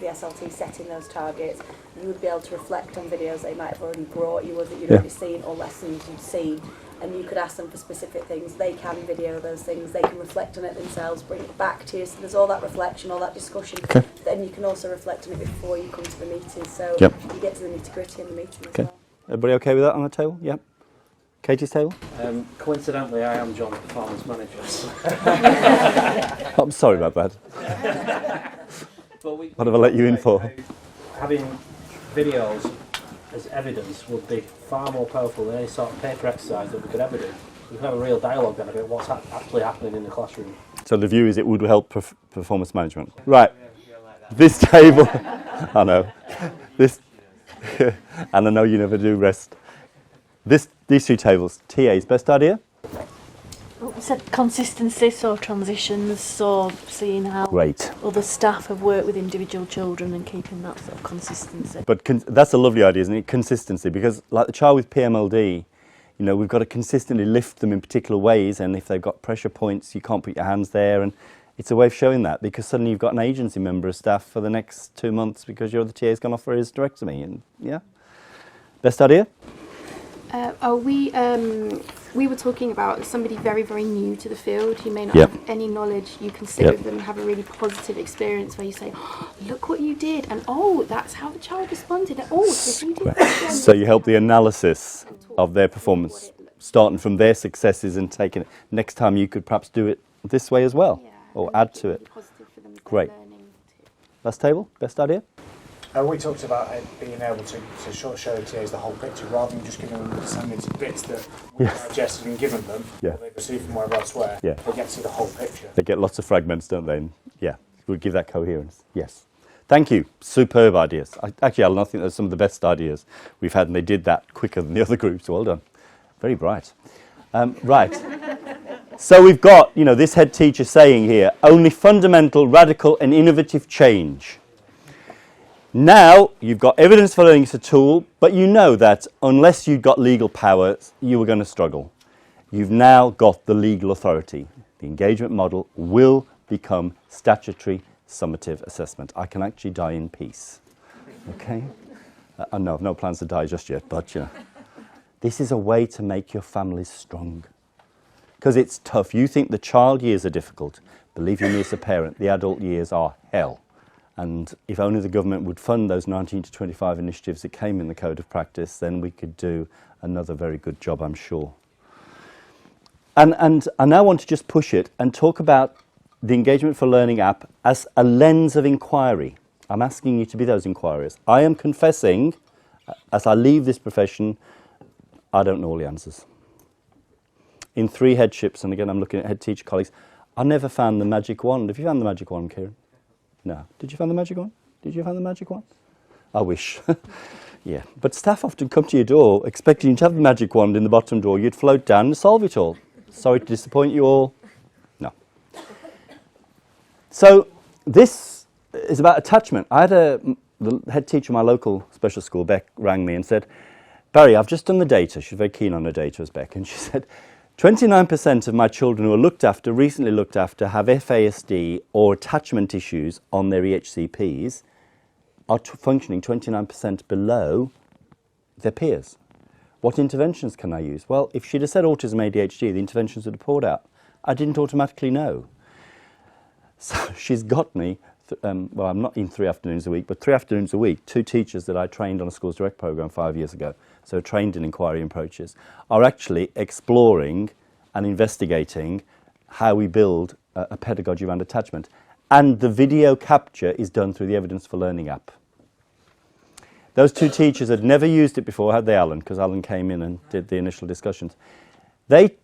Speaker 6: SLT setting those targets, you would be able to reflect on videos they might have already brought you, or that you'd already seen, or lessons you'd seen, and you could ask them for specific things. They can video those things. They can reflect on it themselves, bring it back to you. So there's all that reflection, all that discussion.
Speaker 1: Okay.
Speaker 6: Then you can also reflect on it before you come to the meeting. So
Speaker 1: Yep.
Speaker 6: you get to the nitty gritty in the meeting
Speaker 1: Okay.
Speaker 6: as well.
Speaker 1: Everybody okay with that on the table? Yep. Katie's table?
Speaker 7: Coincidentally, I am John's performance manager. So.
Speaker 1: Oh, I'm sorry about that. What have I let you in for?
Speaker 7: Having videos as evidence would be far more powerful than any sort of paper exercise that we could ever do. We can have a real dialogue then about what's actually happening in the classroom.
Speaker 1: So the view is it would help performance management. Right. This table, I know. This, and I know you never do rest. These two tables, TA's best idea?
Speaker 8: We said consistency, so transitions, so seeing how
Speaker 1: Great.
Speaker 8: other staff have worked with individual children and keeping that sort of consistency.
Speaker 1: But that's a lovely idea, isn't it? Consistency, because like the child with PMLD, you know, we've got to consistently lift them in particular ways, and if they've got pressure points, you can't put your hands there, and it's a way of showing that, because suddenly you've got an agency member of staff for the next 2 months because your other TA's gone off for his hysterectomy, and yeah. Best idea?
Speaker 9: We were talking about somebody very, very new to the field who may not
Speaker 1: Yep.
Speaker 9: have any knowledge. You can sit
Speaker 1: Yep.
Speaker 9: with them and have a really positive experience where you say, oh, look what you did, and oh, that's how the child responded, and oh, so if you did that again,
Speaker 1: So you help the analysis of their performance, starting from their successes and taking it. Next time you could perhaps do it this way as well,
Speaker 9: yeah,
Speaker 1: or
Speaker 9: and
Speaker 1: add
Speaker 9: make
Speaker 1: to it.
Speaker 9: positive for them as they're
Speaker 1: Great.
Speaker 9: learning too.
Speaker 1: Last table, best idea?
Speaker 10: We talked about it being able to sort of show the TAs the whole picture rather than just giving them the sandwich bits that we've digested and given them,
Speaker 1: Yeah.
Speaker 10: or they've received from wherever elsewhere.
Speaker 1: Yeah.
Speaker 10: They get to see the whole picture.
Speaker 1: They get lots of fragments, don't they? And yeah, we'll give that coherence. Yes. Thank you. Superb ideas. Actually, Alan, I think those are some of the best ideas we've had, and they did that quicker than the other groups. Well done. Very bright. Right. So we've got, you know, this head teacher saying here, only fundamental, radical and innovative change. Now, you've got evidence for learning as a tool, but you know that unless you've got legal powers, you were going to struggle. You've now got the legal authority. The engagement model will become statutory summative assessment. I can actually die in peace. Okay? No, I've no plans to die just yet, but, you know. This is a way to make your families strong. Because it's tough. You think the child years are difficult. Believe you me as a parent, the adult years are hell. And if only the government would fund those 19 to 25 initiatives that came in the Code of Practice, then we could do another very good job, I'm sure. And I now want to just push it and talk about the Engagement for Learning app as a lens of inquiry. I'm asking you to be those inquirers. I am confessing, as I leave this profession, I don't know all the answers. In 3 headships, and again I'm looking at head teacher colleagues, I never found the magic wand. Have you found the magic wand, Kieran? No. Did you find the magic one? Did you find the magic one? I wish. Yeah. But staff often come to your door expecting you to have the magic wand in the bottom drawer. You'd float down and solve it all. Sorry to disappoint you all. No. So this is about attachment. I had the head teacher of my local special school, Beck, rang me and said, Barry, I've just done the data. She's very keen on her data, as Beck. And she said, 29% of my children who are recently looked after, have FASD or attachment issues on their EHCPs, are functioning 29% below their peers. What interventions can I use? Well, if she'd have said autism ADHD, the interventions would have poured out. I didn't automatically know. So she's got me, well, I'm not in 3 afternoons a week, but 3 afternoons a week, 2 teachers that I trained on a Schools Direct programme 5 years ago, so trained in inquiry approaches, are actually exploring and investigating how we build a pedagogy around attachment. And the video capture is done through the Evidence for Learning app. Those 2 teachers had never used it before, had they, Alan? Because Alan came in and did the initial discussions. They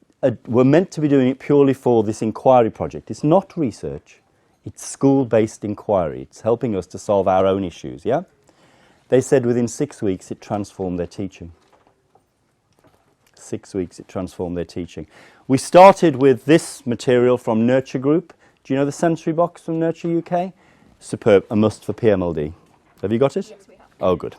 Speaker 1: were meant to be doing it purely for this inquiry project. It's not research. It's school-based inquiry. It's helping us to solve our own issues, yeah? They said within 6 weeks it transformed their teaching. 6 weeks it transformed their teaching. We started with this material from Nurture Group. Do you know the sensory box from Nurture UK? Superb, a must for PMLD. Have you got it?
Speaker 9: Yes, we have.
Speaker 1: Oh, good.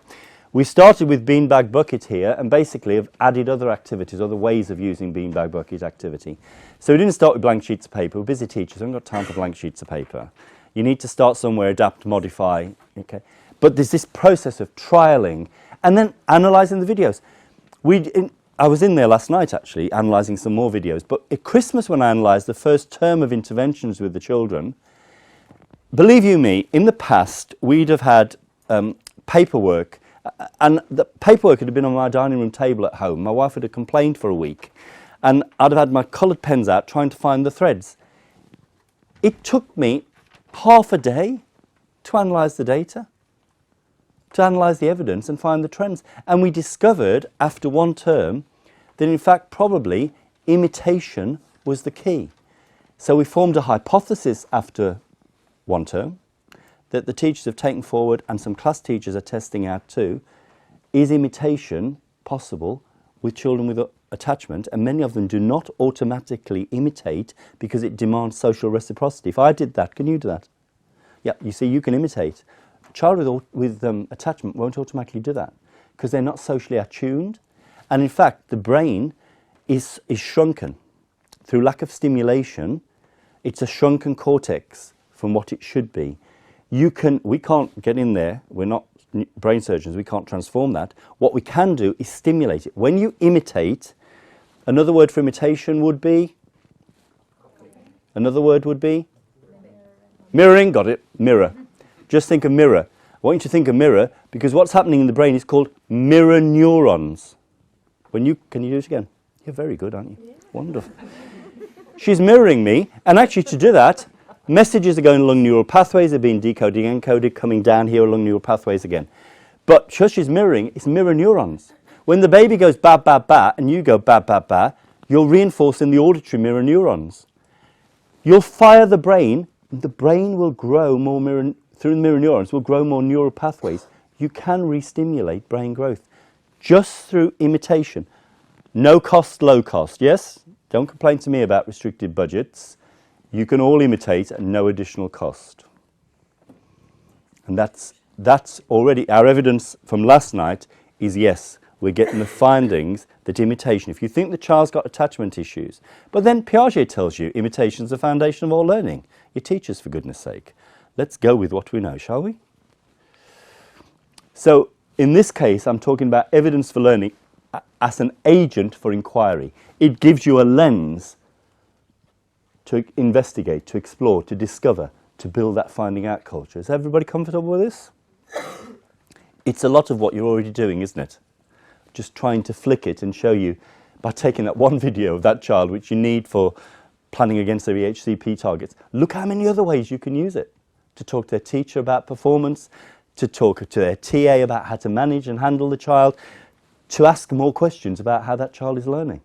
Speaker 1: We started with Beanbag Bucket here and basically have added other activities, other ways of using Beanbag Bucket activity. So we didn't start with blank sheets of paper. We're busy teachers, we haven't got time for blank sheets of paper. You need to start somewhere, adapt, modify, okay? But there's this process of trialling and then analysing the videos. I was in there last night actually, analysing some more videos, but at Christmas when I analysed the first term of interventions with the children, believe you me, in the past we'd have had paperwork, and the paperwork had been on my dining room table at home. My wife would have complained for a week, and I'd have had my coloured pens out trying to find the threads. It took me half a day to analyse the data, to analyse the evidence and find the trends. And we discovered after one term that in fact probably imitation was the key. So we formed a hypothesis after one term that the teachers have taken forward and some class teachers are testing out too. Is imitation possible with children with attachment? And many of them do not automatically imitate because it demands social reciprocity. If I did that, can you do that? Yeah, you see, you can imitate. A child with attachment won't automatically do that because they're not socially attuned. And in fact, the brain is shrunken through lack of stimulation. It's a shrunken cortex from what it should be. We can't get in there, we're not brain surgeons, we can't transform that. What we can do is stimulate it. When you imitate, another word for imitation would be? Another word would be? Mirroring, got it, mirror. Just think of mirror. I want you to think of mirror because what's happening in the brain is called mirror neurons. Can you do it again? You're very good, aren't you? Yeah. Wonderful. She's mirroring me, and actually to do that, messages are going along neural pathways, they're being decoded, encoded, coming down here along neural pathways again. But because she's mirroring, it's mirror neurons. When the baby goes ba, ba, ba, and you go ba, ba, ba, you're reinforcing the auditory mirror neurons. You'll fire the brain, and the brain will grow more through the mirror neurons, will grow more neural pathways. You can re-stimulate brain growth just through imitation. No cost, low cost, yes? Don't complain to me about restricted budgets. You can all imitate at no additional cost. And that's already, our evidence from last night is yes, we're getting the findings that imitation, if you think the child's got attachment issues, but then Piaget tells you imitation's the foundation of all learning. Your teachers, for goodness sake. Let's go with what we know, shall we? So in this case, I'm talking about evidence for learning as an agent for inquiry. It gives you a lens to investigate, to explore, to discover, to build that finding out culture. Is everybody comfortable with this? It's a lot of what you're already doing, isn't it? Just trying to flick it and show you by taking that one video of that child, which you need for planning against their EHCP targets. Look how many other ways you can use it. To talk to their teacher about performance, to talk to their TA about how to manage and handle the child, to ask more questions about how that child is learning.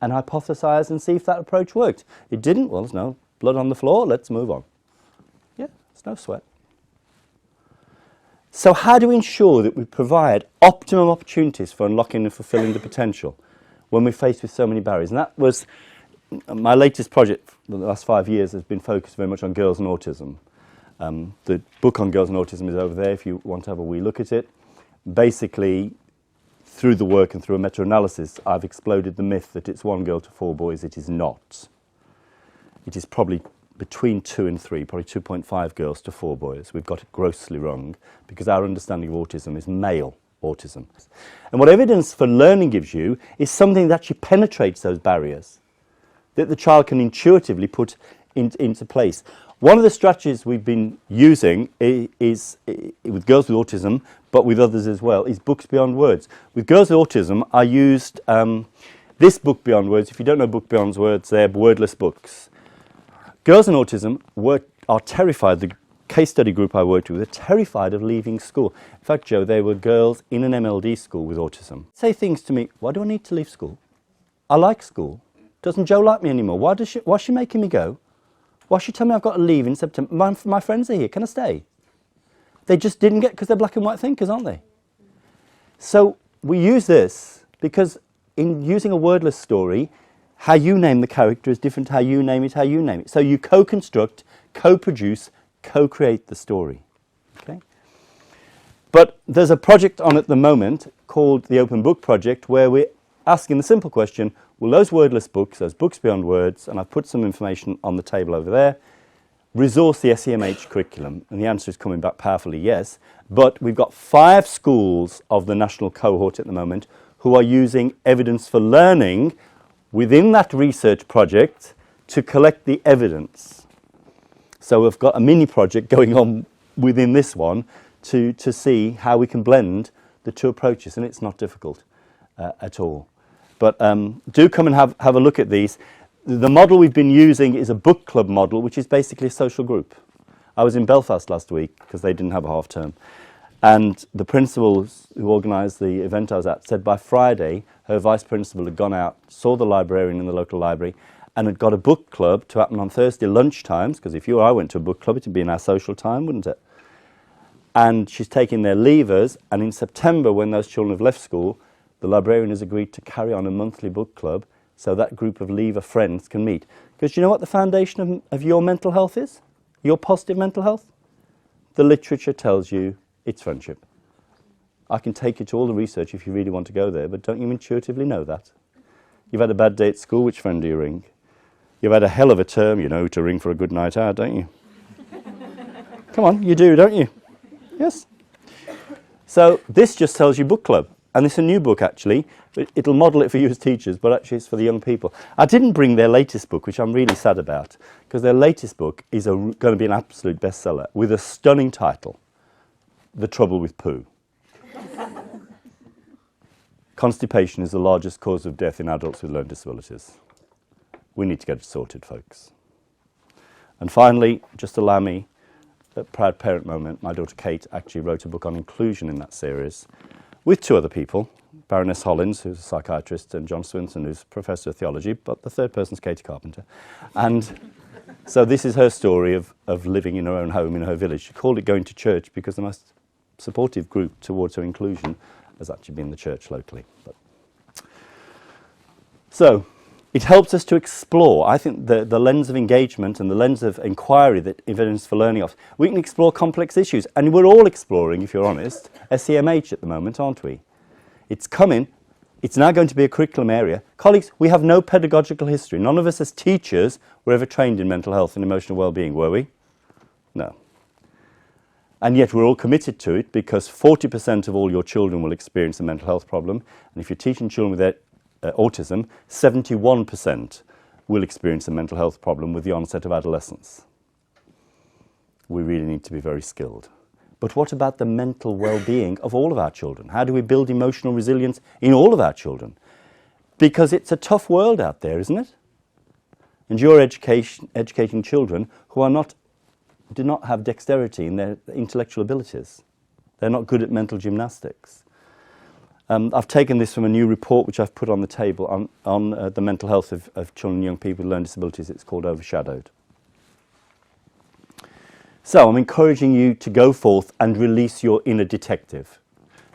Speaker 1: And hypothesize and see if that approach worked. It didn't, well, there's no blood on the floor, let's move on. Yeah, there's no sweat. So how do we ensure that we provide optimum opportunities for unlocking and fulfilling the potential when we're faced with so many barriers? And that was my latest project for the last 5 years has been focused very much on girls and autism. The book on girls and autism is over there if you want to have a wee look at it. Basically, through the work and through a meta-analysis, I've exploded the myth that it's 1 girl to 4 boys. It is not. It is probably between 2 and 3, probably 2.5 girls to 4 boys. We've got it grossly wrong because our understanding of autism is male autism. And what evidence for learning gives you is something that actually penetrates those barriers, that the child can intuitively put into place. One of the strategies we've been using is with girls with autism, but with others as well, is books beyond words. With girls with autism, I used this book beyond words. If you don't know book beyond words, they're wordless books. Girls in autism are terrified. The case study group I worked with are terrified of leaving school. In fact, Joe, they were girls in an MLD school with autism. Say things to me, why do I need to leave school? I like school. Doesn't Joe like me anymore? Why's she making me go? Why should she tell me I've got to leave in September? My friends are here, can I stay? They just didn't get, because they're black and white thinkers, aren't they? So we use this because in using a wordless story, how you name the character is different to how you name it. So you co-construct, co-produce, co-create the story. Okay? But there's a project on at the moment called the Open Book Project where we're asking the simple question, will those wordless books, those books beyond words, and I've put some information on the table over there, resource the SEMH curriculum? And the answer is coming back powerfully yes. But we've got 5 schools of the national cohort at the moment who are using evidence for learning within that research project to collect the evidence. So we've got a mini project going on within this one to see how we can blend the 2 approaches, and it's not difficult at all. But do come and have a look at these. The model we've been using is a book club model, which is basically a social group. I was in Belfast last week because they didn't have a half term. And the principal who organised the event I was at said by Friday her vice principal had gone out, saw the librarian in the local library and had got a book club to happen on Thursday lunchtimes, because if you or I went to a book club, it would be in our social time, wouldn't it? And she's taking their leavers, and in September, when those children have left school, the librarian has agreed to carry on a monthly book club so that group of leaver friends can meet. Because you know what the foundation of your mental health is? Your positive mental health? The literature tells you it's friendship. I can take you to all the research if you really want to go there, but don't you intuitively know that? You've had a bad day at school, which friend do you ring? You've had a hell of a term, you know, to ring for a good night out, don't you? Come on, you do, don't you? Yes. So this just tells you book club. And it's a new book, actually. It'll model it for you as teachers, but actually it's for the young people. I didn't bring their latest book, which I'm really sad about, because their latest book is going to be an absolute bestseller with a stunning title, The Trouble with Poo. Constipation is the largest cause of death in adults with learning disabilities. We need to get it sorted, folks. And finally, just allow me a proud parent moment. My daughter Kate actually wrote a book on inclusion in that series, with 2 other people, Baroness Hollins, who's a psychiatrist, and John Swinson, who's Professor of Theology, but the third person's Katie Carpenter. And so this is her story of living in her own home in her village. She called it Going to Church because the most supportive group towards her inclusion has actually been the church locally. So it helps us to explore, I think, the lens of engagement and the lens of inquiry that Evidence for Learning offers. We can explore complex issues, and we're all exploring, if you're honest, SEMH at the moment, aren't we? It's coming. It's now going to be a curriculum area. Colleagues, we have no pedagogical history. None of us as teachers were ever trained in mental health and emotional well-being, were we? No. And yet we're all committed to it because 40% of all your children will experience a mental health problem. And if you're teaching children with autism, 71% will experience a mental health problem with the onset of adolescence. We really need to be very skilled. But what about the mental well-being of all of our children? How do we build emotional resilience in all of our children? Because it's a tough world out there, isn't it? And you're educating children who do not have dexterity in their intellectual abilities. They're not good at mental gymnastics. I've taken this from a new report which I've put on the table on the mental health of children and young people with learning disabilities. It's called Overshadowed. So I'm encouraging you to go forth and release your inner detective.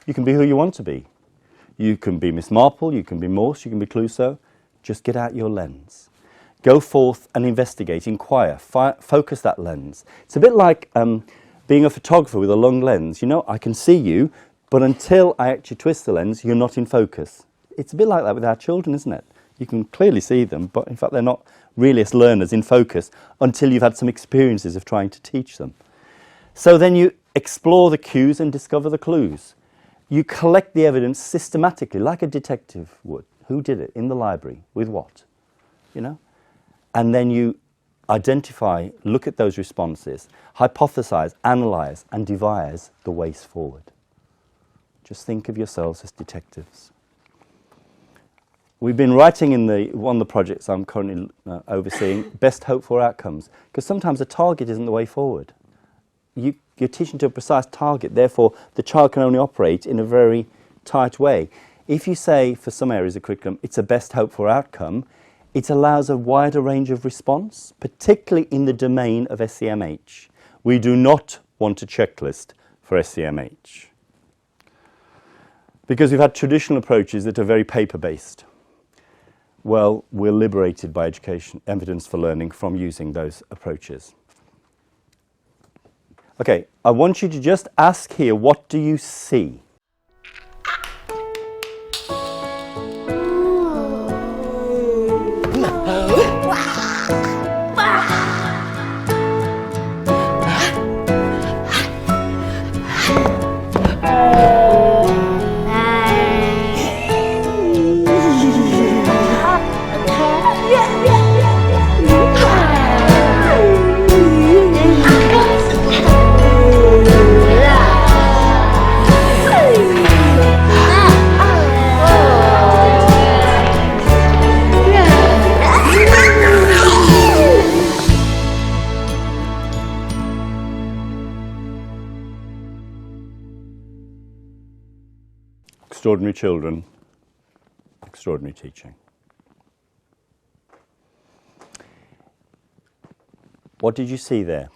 Speaker 1: You can be who you want to be. You can be Miss Marple, you can be Morse, you can be Clouseau. Just get out your lens. Go forth and investigate, inquire, focus that lens. It's a bit like being a photographer with a long lens. You know, I can see you, but until I actually twist the lens, you're not in focus. It's a bit like that with our children, isn't it? You can clearly see them, but in fact they're not really as learners in focus until you've had some experiences of trying to teach them. So then you explore the cues and discover the clues. You collect the evidence systematically, like a detective would. Who did it? In the library. With what? You know? And then you identify, look at those responses, hypothesize, analyze, and devise the ways forward. Just think of yourselves as detectives. We've been writing in one of the projects I'm currently overseeing, best hope for outcomes, because sometimes a target isn't the way forward. You're teaching to a precise target, therefore the child can only operate in a very tight way. If you say, for some areas of curriculum, it's a best hope for outcome, it allows a wider range of response, particularly in the domain of SEMH. We do not want a checklist for SEMH. Because we've had traditional approaches that are very paper-based. Well, we're liberated by education, evidence for learning from using those approaches. Okay, I want you to just ask here, what do you see? Extraordinary children, extraordinary teaching. What did you see there?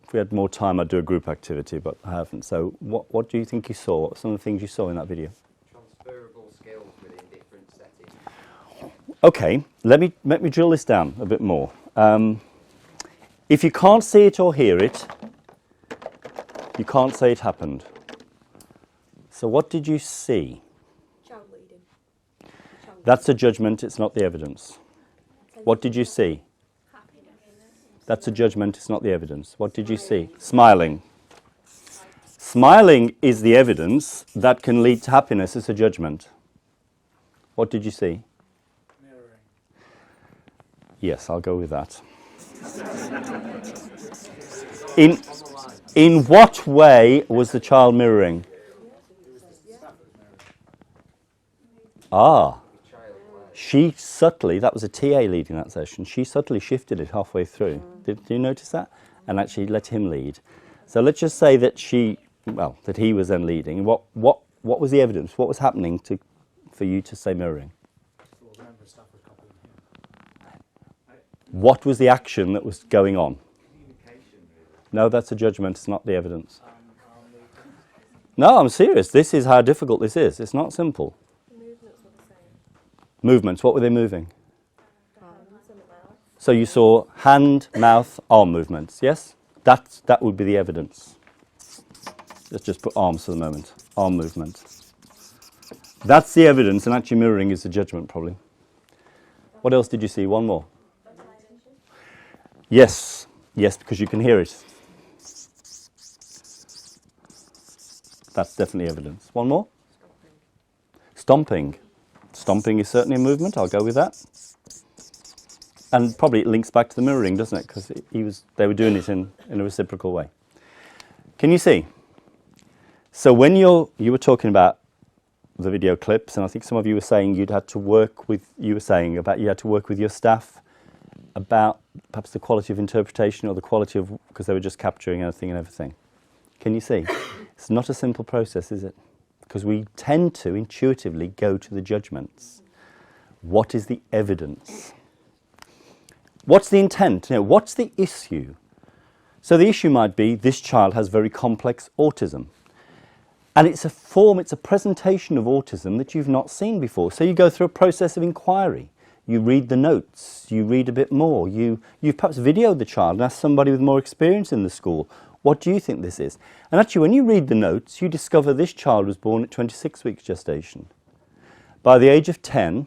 Speaker 1: If we had more time, I'd do a group activity, but I haven't. So what do you think you saw? What are some of the things you saw in that video?
Speaker 11: Transferable skills within different settings.
Speaker 1: Okay, let me drill this down a bit more. If you can't see it or hear it, you can't say it happened. So what did you see?
Speaker 6: Child leading.
Speaker 1: That's a judgment, it's not the evidence. What did you see? That's a judgment, it's not the evidence. What did you see? Smiling. Smiling is the evidence that can lead to happiness, it's a judgment. What did you see?
Speaker 10: Mirroring.
Speaker 1: Yes, I'll go with that. In what way was the child mirroring? She subtly, that was a TA leading that session, she subtly shifted it halfway through. Did you notice that? And actually let him lead. So let's just say that that he was then leading. What was the evidence? What was happening for you to say mirroring? What was the action that was going on? No, that's a judgment, it's not the evidence. No, I'm serious. This is how difficult this is. It's not simple. Movements, what were they moving? So you saw hand, mouth, arm movements, yes? That would be the evidence. Let's just put arms for the moment. Arm movement. That's the evidence, and actually mirroring is the judgment, probably. What else did you see? One more. Yes, because you can hear it. That's definitely evidence. One more? Stomping. Stomping is certainly a movement, I'll go with that. And probably it links back to the mirroring, doesn't it? Because they were doing it in a reciprocal way. Can you see? So when you were talking about the video clips, and I think some of you were saying you had to work with your staff about perhaps the quality of interpretation or the quality of, because they were just capturing anything and everything. Can you see? It's not a simple process, is it? Because we tend to intuitively go to the judgments. What is the evidence? What's the intent? What's the issue? So the issue might be this child has very complex autism. And it's a presentation of autism that you've not seen before. So you go through a process of inquiry. You read the notes, you read a bit more. You've perhaps videoed the child and asked somebody with more experience in the school, what do you think this is? And actually when you read the notes, you discover this child was born at 26 weeks gestation. By the age of 10%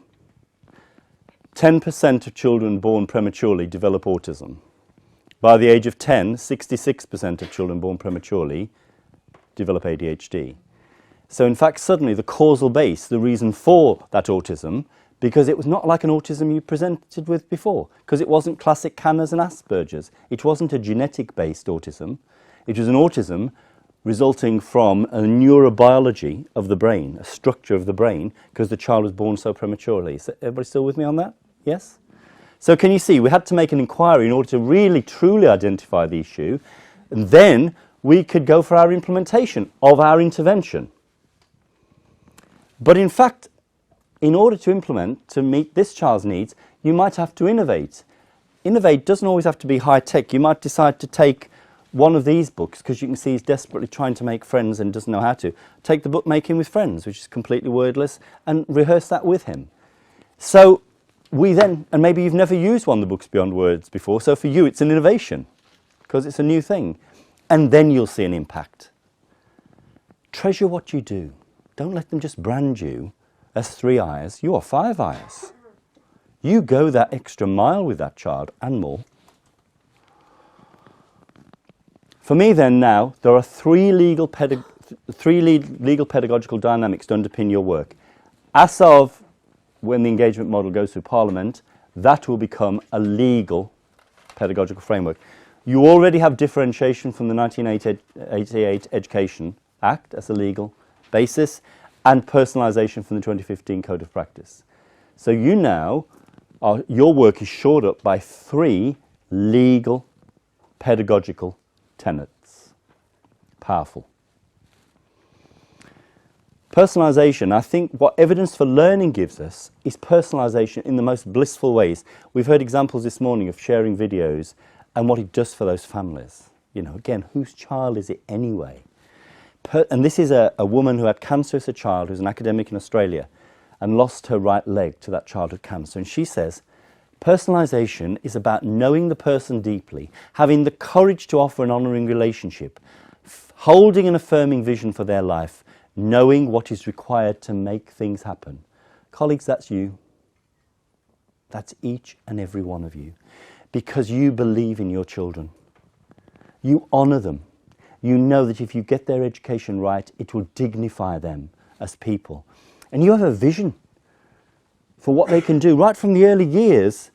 Speaker 1: of children born prematurely develop autism. By the age of 10, 66% of children born prematurely develop ADHD. So in fact, suddenly the causal base, the reason for that autism, because it was not like an autism you presented with before, because it wasn't classic Kanner's and Asperger's. It wasn't a genetic-based autism. It was an autism resulting from a neurobiology of the brain, a structure of the brain, because the child was born so prematurely. Is everybody still with me on that? Yes? So can you see, we had to make an inquiry in order to really, truly identify the issue, and then we could go for our implementation of our intervention. But in fact, in order to implement, to meet this child's needs, you might have to innovate. Innovate doesn't always have to be high-tech. You might decide to take one of these books, because you can see he's desperately trying to make friends and doesn't know how to. Take the book Making with Friends, which is completely wordless, and rehearse that with him. So we then, and maybe you've never used one of the books beyond words before, so for you it's an innovation because it's a new thing. And then you'll see an impact. Treasure what you do. Don't let them just brand you as 3 eyes. You are 5 eyes. You go that extra mile with that child and more. For me then now, there are three legal pedagogical dynamics to underpin your work. As of when the engagement model goes through Parliament, that will become a legal pedagogical framework. You already have differentiation from the 1988 Education Act as a legal basis and personalisation from the 2015 Code of Practice. So you now, your work is shored up by 3 legal pedagogical tenets. Powerful. Personalisation, I think what evidence for learning gives us is personalisation in the most blissful ways. We've heard examples this morning of sharing videos and what it does for those families. You know, again, whose child is it anyway? And this is a woman who had cancer as a child, who's an academic in Australia, and lost her right leg to that childhood cancer. And she says, personalisation is about knowing the person deeply, having the courage to offer an honouring relationship, holding and affirming vision for their life, knowing what is required to make things happen. Colleagues, that's you. That's each and every one of you. Because you believe in your children. You honour them. You know that if you get their education right, it will dignify them as people. And you have a vision for what they can do. Right from the early years,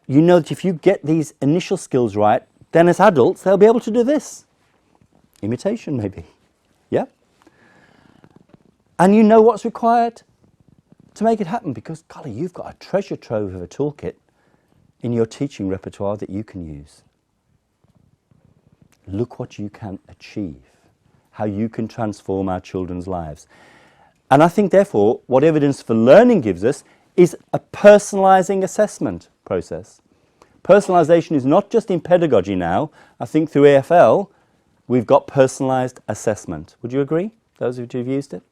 Speaker 1: you know that if you get these initial skills right, then as adults, they'll be able to do this. Imitation, maybe. Yeah? And you know what's required to make it happen because, golly, you've got a treasure trove of a toolkit in your teaching repertoire that you can use. Look what you can achieve, how you can transform our children's lives. And I think, therefore, what evidence for learning gives us is a personalising assessment process. Personalisation is not just in pedagogy now. I think through AFL, we've got personalised assessment. Would you agree, those of you who've used it?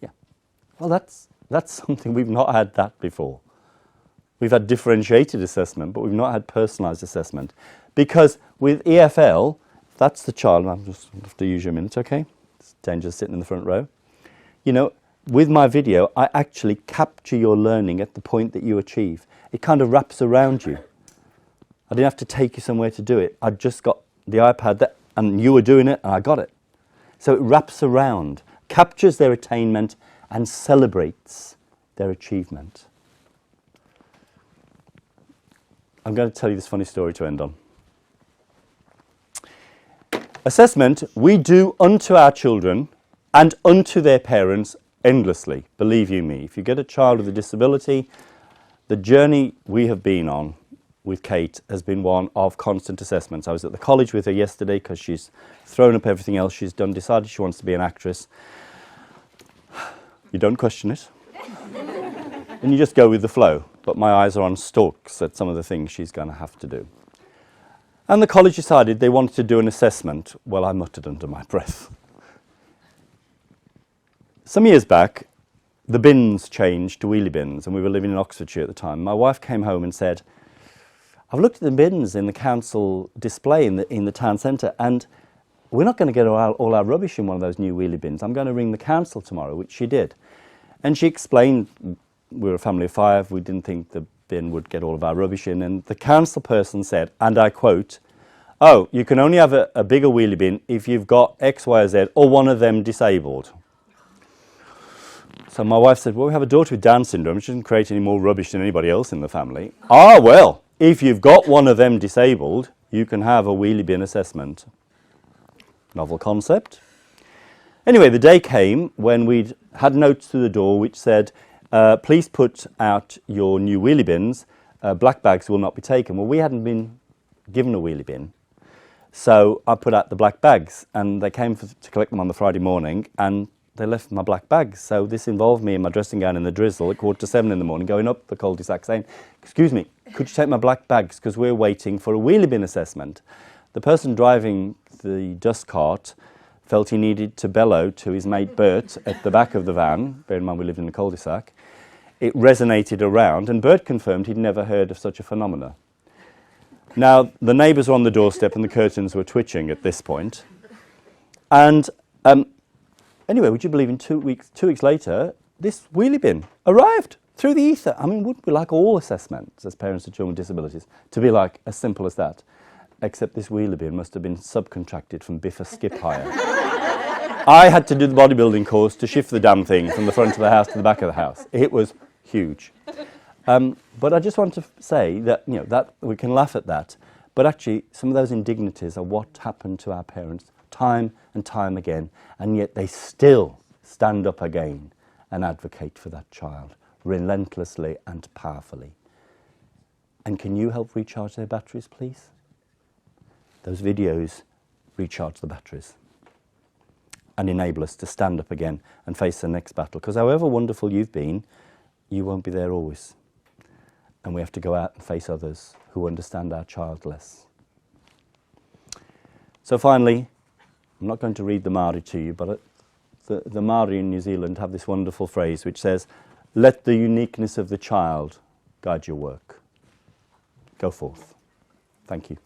Speaker 1: Yeah. Well, that's something we've not had that before. We've had differentiated assessment, but we've not had personalised assessment. Because with EFL, that's the child, I'll just have to use your minute, okay? It's dangerous sitting in the front row. You know, with my video, I actually capture your learning at the point that you achieve. It kind of wraps around you. I didn't have to take you somewhere to do it. I just got the iPad and you were doing it and I got it. So it wraps around, captures their attainment and celebrates their achievement. I'm going to tell you this funny story to end on. Assessment, we do unto our children and unto their parents endlessly, believe you me. If you get a child with a disability, the journey we have been on with Kate has been one of constant assessments. I was at the college with her yesterday because she's thrown up everything else she's done, decided she wants to be an actress. You don't question it. And you just go with the flow. But my eyes are on stalks at some of the things she's going to have to do. And the college decided they wanted to do an assessment. Well, I muttered under my breath. Some years back, the bins changed to wheelie bins, and we were living in Oxfordshire at the time. My wife came home and said, I've looked at the bins in the council display in the town centre, and we're not going to get all our rubbish in one of those new wheelie bins. I'm going to ring the council tomorrow, which she did. And she explained, we were a family of 5, we didn't think the bin would get all of our rubbish in, and the council person said, and I quote, oh, you can only have a bigger wheelie bin if you've got X, Y, or Z, or one of them disabled. So my wife said, well, we have a daughter with Down syndrome, she doesn't create any more rubbish than anybody else in the family. Ah, well, if you've got one of them disabled, you can have a wheelie bin assessment. Novel concept. Anyway, the day came when we'd had notes to the door which said, please put out your new wheelie bins, black bags will not be taken. Well, we hadn't been given a wheelie bin, so I put out the black bags, and they came to collect them on the Friday morning, and they left my black bags. So this involved me in my dressing gown in the drizzle at 6:45 in the morning, going up the cul-de-sac saying, excuse me, could you take my black bags because we're waiting for a wheelie bin assessment. The person driving the dust cart felt he needed to bellow to his mate Bert at the back of the van, bear in mind we lived in the cul-de-sac. it resonated around, and Bert confirmed he'd never heard of such a phenomena. Now, the neighbours were on the doorstep and the curtains were twitching at this point. And anyway, would you believe in 2 weeks later, this wheelie bin arrived through the ether. I mean, wouldn't we like all assessments as parents of children with disabilities to be like as simple as that? Except this wheelie bin must have been subcontracted from Biffa Skip Hire. I had to do the bodybuilding course to shift the damn thing from the front of the house to the back of the house. It was huge. But I just want to say that, you know, that we can laugh at that, but actually some of those indignities are what happened to our parents time and time again, and yet they still stand up again and advocate for that child relentlessly and powerfully. And can you help recharge their batteries, please? Those videos recharge the batteries and enable us to stand up again and face the next battle. Because however wonderful you've been, you won't be there always. And we have to go out and face others who understand our child less. So finally, I'm not going to read the Māori to you, but the Māori in New Zealand have this wonderful phrase which says, "Let the uniqueness of the child guide your work." Go forth. Thank you.